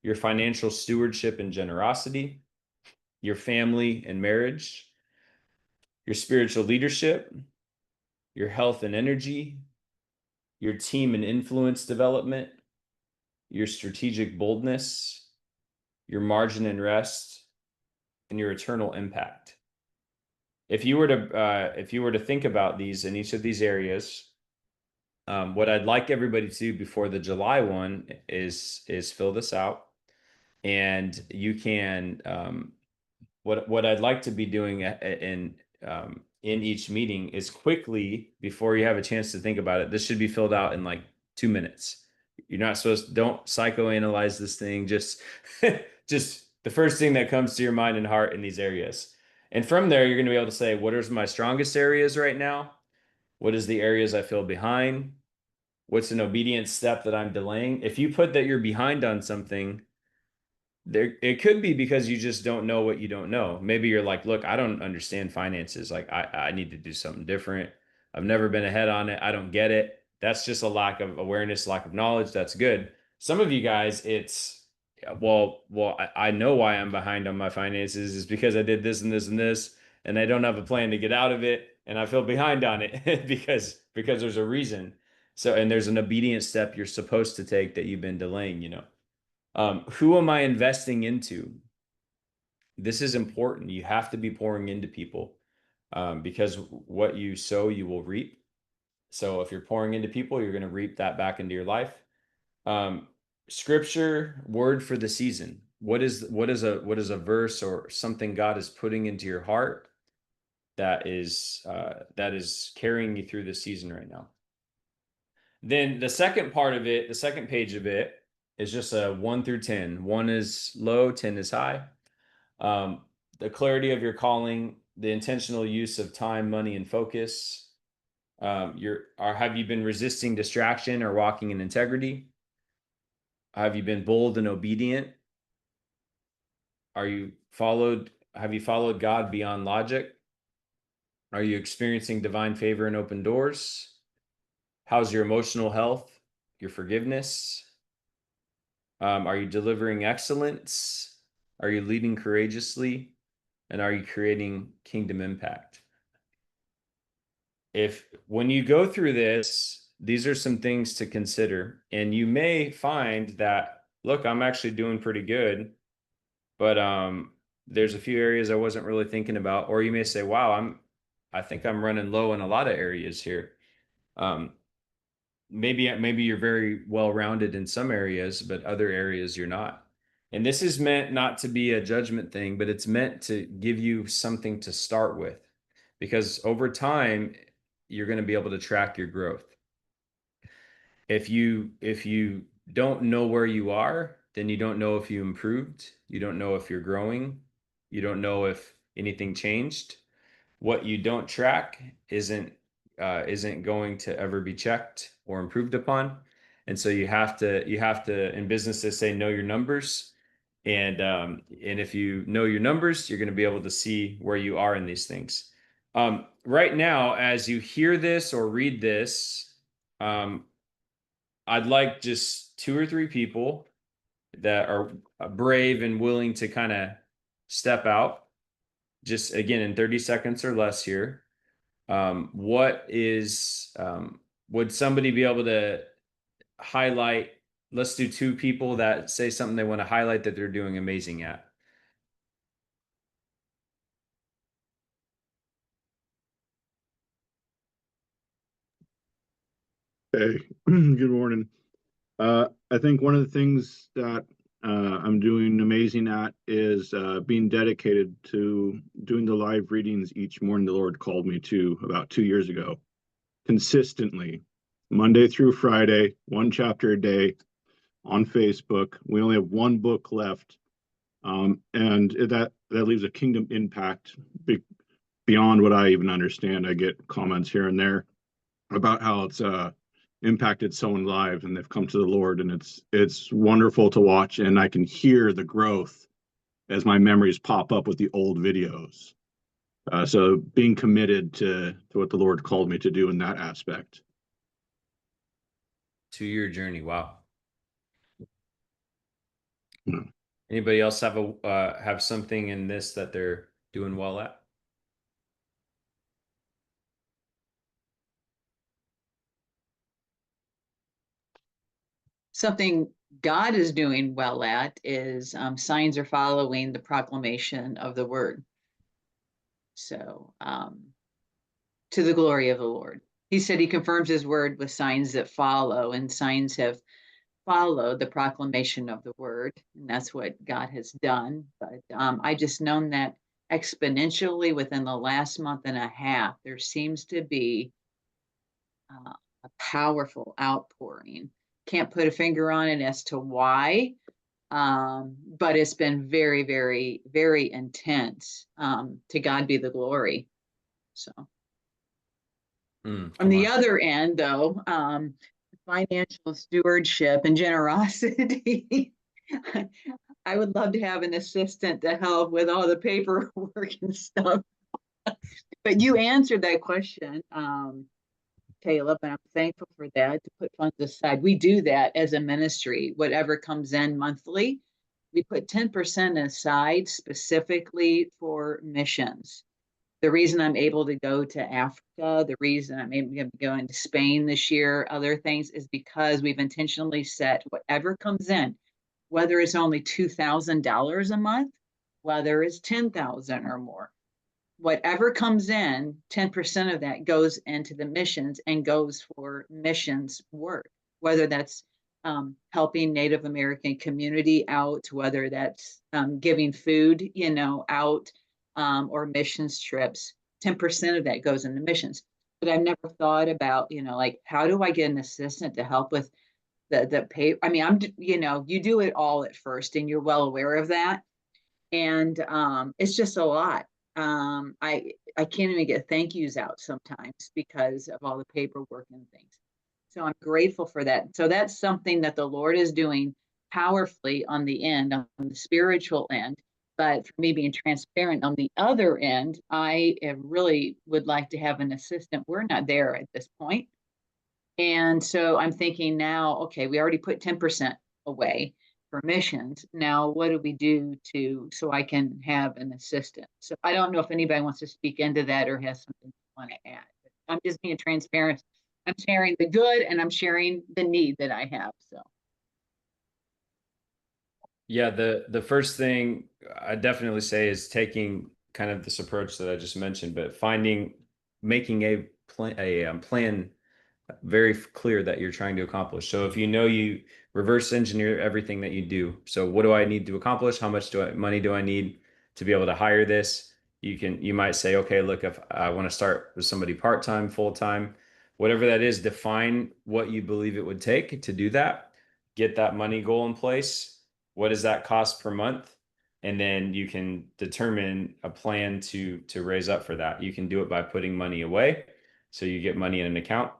your financial stewardship and generosity, your family and marriage, your spiritual leadership, your health and energy, your team and influence development, your strategic boldness, your margin and rest, and your eternal impact. If you were to think about these in each of these areas, what I'd like everybody to do before the July one is fill this out, and you can what I'd like to be doing in each meeting is quickly, before you have a chance to think about it, this should be filled out in like 2 minutes. You're not supposed, don't psychoanalyze this thing. Just the first thing that comes to your mind and heart in these areas. And from there, you're going to be able to say, what are my strongest areas right now? What is the areas I feel behind? What's an obedient step that I'm delaying? If you put that you're behind on something, it could be because you just don't know what you don't know. Maybe you're like, look, I don't understand finances. Like I need to do something different. I've never been ahead on it. I don't get it. That's just a lack of awareness, lack of knowledge. That's good. Some of you guys, it's, well, I know why I'm behind on my finances is because I did this and this and this, and I don't have a plan to get out of it. And I feel behind on it because there's a reason. So, and there's an obedient step you're supposed to take that you've been delaying, you know. Who am I investing into? This is important. You have to be pouring into people because what you sow, you will reap. So if you're pouring into people, you're going to reap that back into your life. Scripture word for the season. What is a verse or something God is putting into your heart that is carrying you through the season right now? Then the second part of it, the second page of it, is just a 1 through 10. 1 is low, 10 is high. The clarity of your calling, the intentional use of time, money, and focus. Have you been resisting distraction or walking in integrity? Have you been bold and obedient? Have you followed God beyond logic? Are you experiencing divine favor and open doors? How's your emotional health, your forgiveness? Are you delivering excellence? Are you leading courageously? And are you creating kingdom impact? When you go through this, these are some things to consider. And you may find that, look, I'm actually doing pretty good, but there's a few areas I wasn't really thinking about. Or you may say, wow, I think I'm running low in a lot of areas here. Maybe you're very well-rounded in some areas, but other areas you're not. And this is meant not to be a judgment thing, but it's meant to give you something to start with, because over time, you're going to be able to track your growth. If you don't know where you are, then you don't know if you improved. You don't know if you're growing. You don't know if anything changed. What you don't track isn't going to ever be checked or improved upon. And so you have to in businesses say know your numbers. And if you know your numbers, you're going to be able to see where you are in these things. Right now, as you hear this or read this, I'd like just 2 or 3 people that are brave and willing to kind of step out, just again in 30 seconds or less here. Would somebody be able to highlight? Let's do 2 people that say something they want to highlight that they're doing amazing at. Hey, good morning. I think one of the things that I'm doing amazing at is being dedicated to doing the live readings each morning the Lord called me to about 2 years ago, consistently, Monday through Friday, 1 chapter a day on Facebook. We only have 1 book left, and that leaves a kingdom impact beyond what I even understand. I get comments here and there about how it's impacted someone's lives and they've come to the Lord, and it's wonderful to watch, and I can hear the growth as my memories pop up with the old videos. So being committed to what the Lord called me to do in that aspect. 2-year journey. Wow. Yeah. Anybody else have something in this that they're doing well at? Something God is doing well at is signs are following the proclamation of the word. So to the glory of the Lord. He said he confirms his word with signs that follow, and signs have followed the proclamation of the word. And that's what God has done. But I just known that exponentially within the last month and a half, there seems to be a powerful outpouring. Can't put a finger on it as to why, but it's been very, very, very intense. To God be the glory. So on the other end, though, financial stewardship and generosity. I would love to have an assistant to help with all the paperwork and stuff. But you answered that question, Caleb, and I'm thankful for that, to put funds aside. We do that as a ministry. Whatever comes in monthly, we put 10% aside specifically for missions. The reason I'm able to go to Africa, the reason I'm able to go into Spain this year, other things, is because we've intentionally set whatever comes in, whether it's only $2,000 a month, whether it's 10,000 or more, whatever comes in, 10% of that goes into the missions and goes for missions work, whether that's helping Native American community out, whether that's giving food, out, or missions trips. 10% of that goes into missions. But I've never thought about, like, how do I get an assistant to help with the pay? I mean, you do it all at first, and you're well aware of that. And it's just a lot. I can't even get thank yous out sometimes because of all the paperwork and things. So I'm grateful for that. So that's something that the Lord is doing powerfully on the end, on the spiritual end. But for me being transparent on the other end, I really would like to have an assistant. We're not there at this point. And so I'm thinking now, okay, we already put 10% away for missions. Now, what do we do so I can have an assistant? So I don't know if anybody wants to speak into that or has something they want to add. But I'm just being transparent. I'm sharing the good and I'm sharing the need that I have. So. Yeah, the first thing I definitely say is taking kind of this approach that I just mentioned, but making a plan very clear that you're trying to accomplish. So if you know, you reverse engineer everything that you do. So what do I need to accomplish? How much money do I need to be able to hire this? You might say, okay, look, if I want to start with somebody part-time, full-time, whatever that is, define what you believe it would take to do that, get that money goal in place. What does that cost per month? And then you can determine a plan to raise up for that. You can do it by putting money away. So you get money in an account.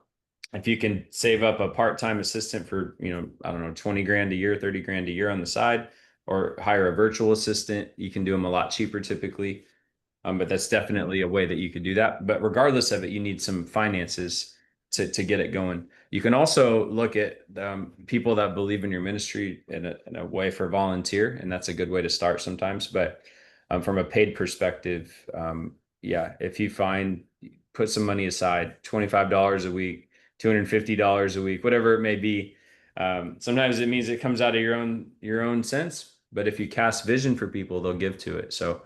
If you can save up a part-time assistant for, I don't know, 20 grand a year, 30 grand a year on the side, or hire a virtual assistant, you can do them a lot cheaper typically. But that's definitely a way that you could do that. But regardless of it, you need some finances to get it going. You can also look at people that believe in your ministry in a way for volunteer, and that's a good way to start sometimes. But from a paid perspective, yeah, if you put some money aside, $25 a week, $250 a week, whatever it may be. Sometimes it means it comes out of your own sense, but if you cast vision for people, they'll give to it. So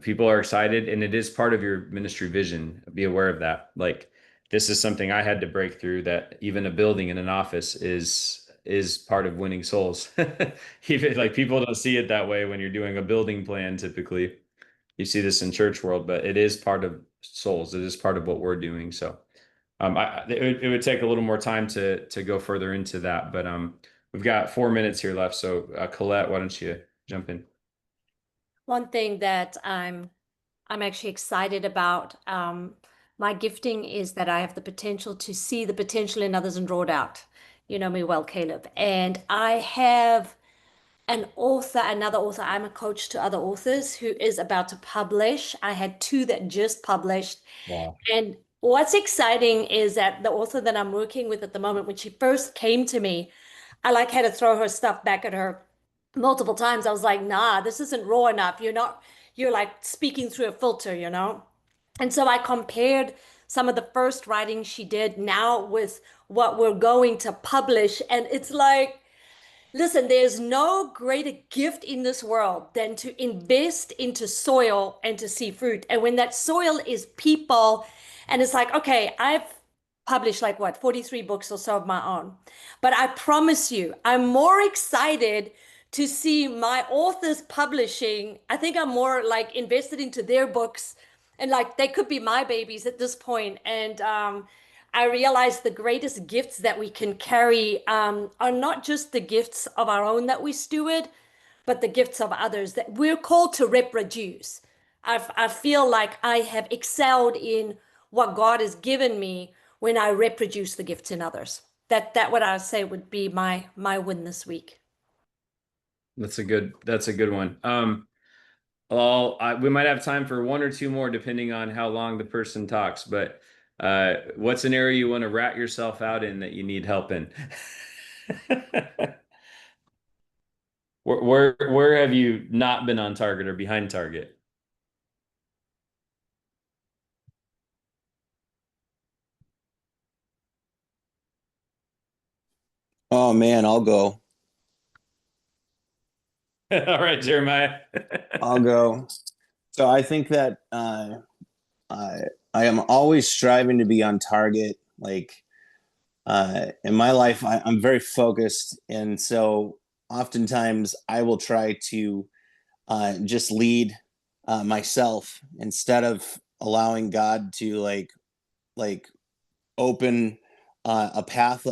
people are excited, and it is part of your ministry vision. Be aware of that. Like, this is something I had to break through, that even a building in an office is part of winning souls. Even like, people don't see it that way when you're doing a building plan. Typically, you see this in church world, but it is part of souls. It is part of what we're doing. So it would take a little more time to go further into that, but we've got 4 minutes here left. So Colette, why don't you jump in? One thing that I'm actually excited about, my gifting is that I have the potential to see the potential in others and draw it out. You know me well, Caleb. And I have another author. I'm a coach to other authors who is about to publish. I had 2 that just published. Wow. And what's exciting is that the author that I'm working with at the moment, when she first came to me, I had to throw her stuff back at her multiple times. I was like, nah, this isn't raw enough. You're like speaking through a filter, And so I compared some of the first writing she did now with what we're going to publish. And it's like, listen, there's no greater gift in this world than to invest into soil and to see fruit. And when that soil is people, and it's like, okay, I've published 43 books or so of my own. But I promise you, I'm more excited to see my authors publishing. I think I'm more invested into their books, and they could be my babies at this point. And I realize the greatest gifts that we can carry are not just the gifts of our own that we steward, but the gifts of others that we're called to reproduce. I feel like I have excelled in what God has given me when I reproduce the gifts in others. That what I would say would be my win this week. That's a good one. We might have time for 1 or 2 more, depending on how long the person talks, but what's an area you want to rat yourself out in that you need help in? Where have you not been on target or behind target? Oh man, I'll go. All right, Jeremiah. I'll go. So I think that I am always striving to be on target. In my life, I'm very focused, and so oftentimes I will try to just lead myself instead of allowing God to open a path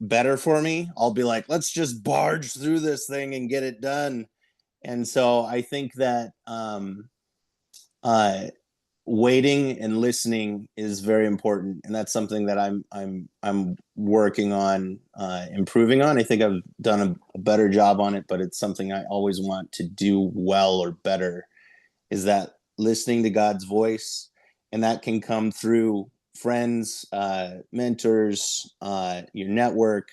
better for me. I'll be like, let's just barge through this thing and get it done. And so I think that waiting and listening is very important, and that's something that I'm working on improving on. I think I've done a better job on it, but it's something I always want to do well or better, is that listening to God's voice, and that can come through friends, mentors, your network,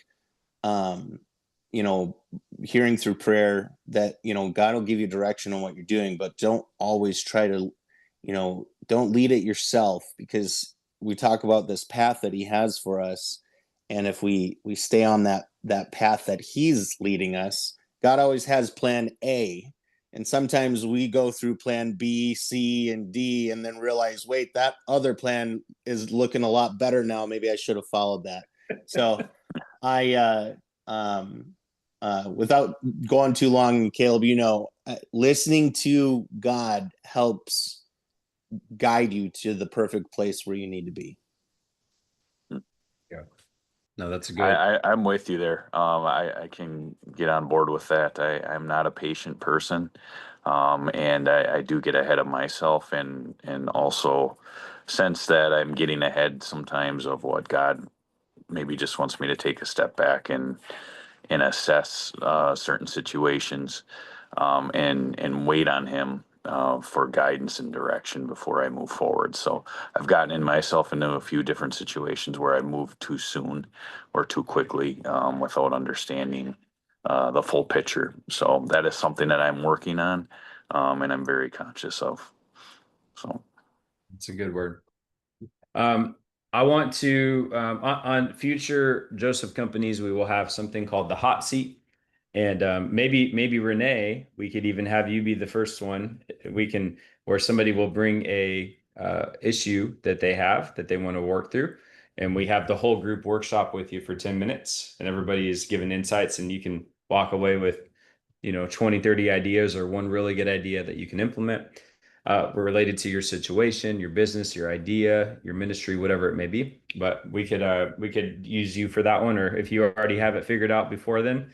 hearing through prayer that, God will give you direction on what you're doing, but don't always try to, don't lead it yourself, because we talk about this path that he has for us. And if we stay on that path that he's leading us, God always has plan A. And sometimes we go through plan B, C, and D and then realize, wait, that other plan is looking a lot better now. Maybe I should have followed that. So without going too long, Caleb, listening to God helps guide you to the perfect place where you need to be. Yeah. No, that's a good. I'm with you there. I can get on board with that. I'm not a patient person. And I do get ahead of myself and also sense that I'm getting ahead sometimes of what God maybe just wants me to take a step back and assess certain situations and wait on him for guidance and direction before I move forward. So I've gotten myself into a few different situations where I moved too soon or too quickly without understanding the full picture. So that is something that I'm working on and I'm very conscious of. So it's a good word. I want to on future Joseph companies, we will have something called the hot seat. And maybe Renee, we could even have you be the first one. Where somebody will bring a issue that they have that they want to work through, and we have the whole group workshop with you for 10 minutes, and everybody is given insights, and you can walk away with 20, 30 ideas or one really good idea that you can implement related to your situation, your business, your idea, your ministry, whatever it may be. But we could use you for that one, or if you already have it figured out before then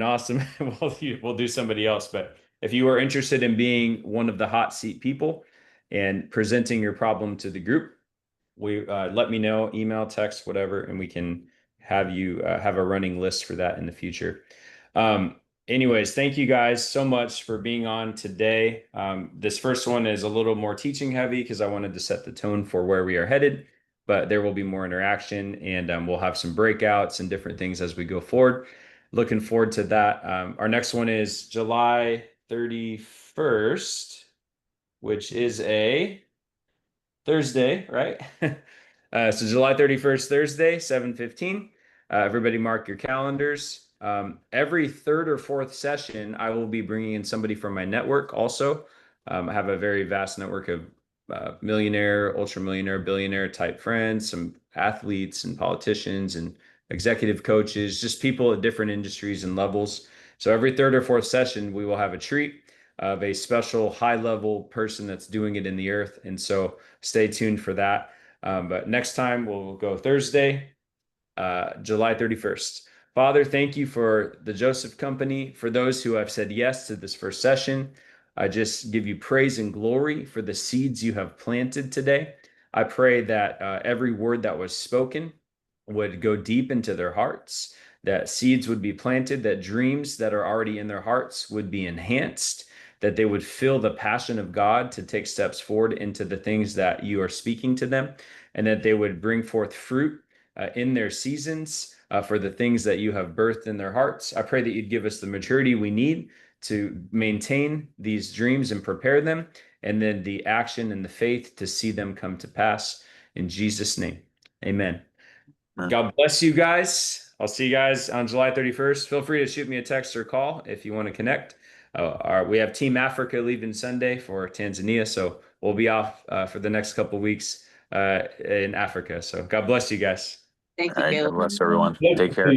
awesome. We'll do somebody else. But if you are interested in being one of the hot seat people and presenting your problem to the group, let me know, email, text, whatever, and we can have you have a running list for that in the future. Anyways, thank you guys so much for being on today. This first one is a little more teaching heavy because I wanted to set the tone for where we are headed, but there will be more interaction, and we'll have some breakouts and different things as we go forward. Looking forward to that. Our next one is July 31st, which is a Thursday, right? So July 31st, Thursday, 7:15. Everybody mark your calendars. Every third or fourth session, I will be bringing in somebody from my network also. I have a very vast network of millionaire, ultra millionaire, billionaire type friends, some athletes and politicians and executive coaches, just people at different industries and levels. So every third or fourth session, we will have a treat of a special high-level person that's doing it in the earth. And so stay tuned for that. But next time we'll go Thursday, July 31st. Father, thank you for the Joseph Company, for those who have said yes to this first session. I just give you praise and glory for the seeds you have planted today. I pray that every word that was spoken would go deep into their hearts, that seeds would be planted, that dreams that are already in their hearts would be enhanced, that they would feel the passion of God to take steps forward into the things that you are speaking to them, and that they would bring forth fruit in their seasons for the things that you have birthed in their hearts. I pray that you'd give us the maturity we need to maintain these dreams and prepare them, and then the action and the faith to see them come to pass. In Jesus' name, amen. God bless you guys. I'll see you guys on July 31st. Feel free to shoot me a text or call if you want to connect. We have Team Africa leaving Sunday for Tanzania, so we'll be off for the next couple of weeks in Africa. So God bless you guys. Thank you, All right, Caleb. God bless everyone. Take care.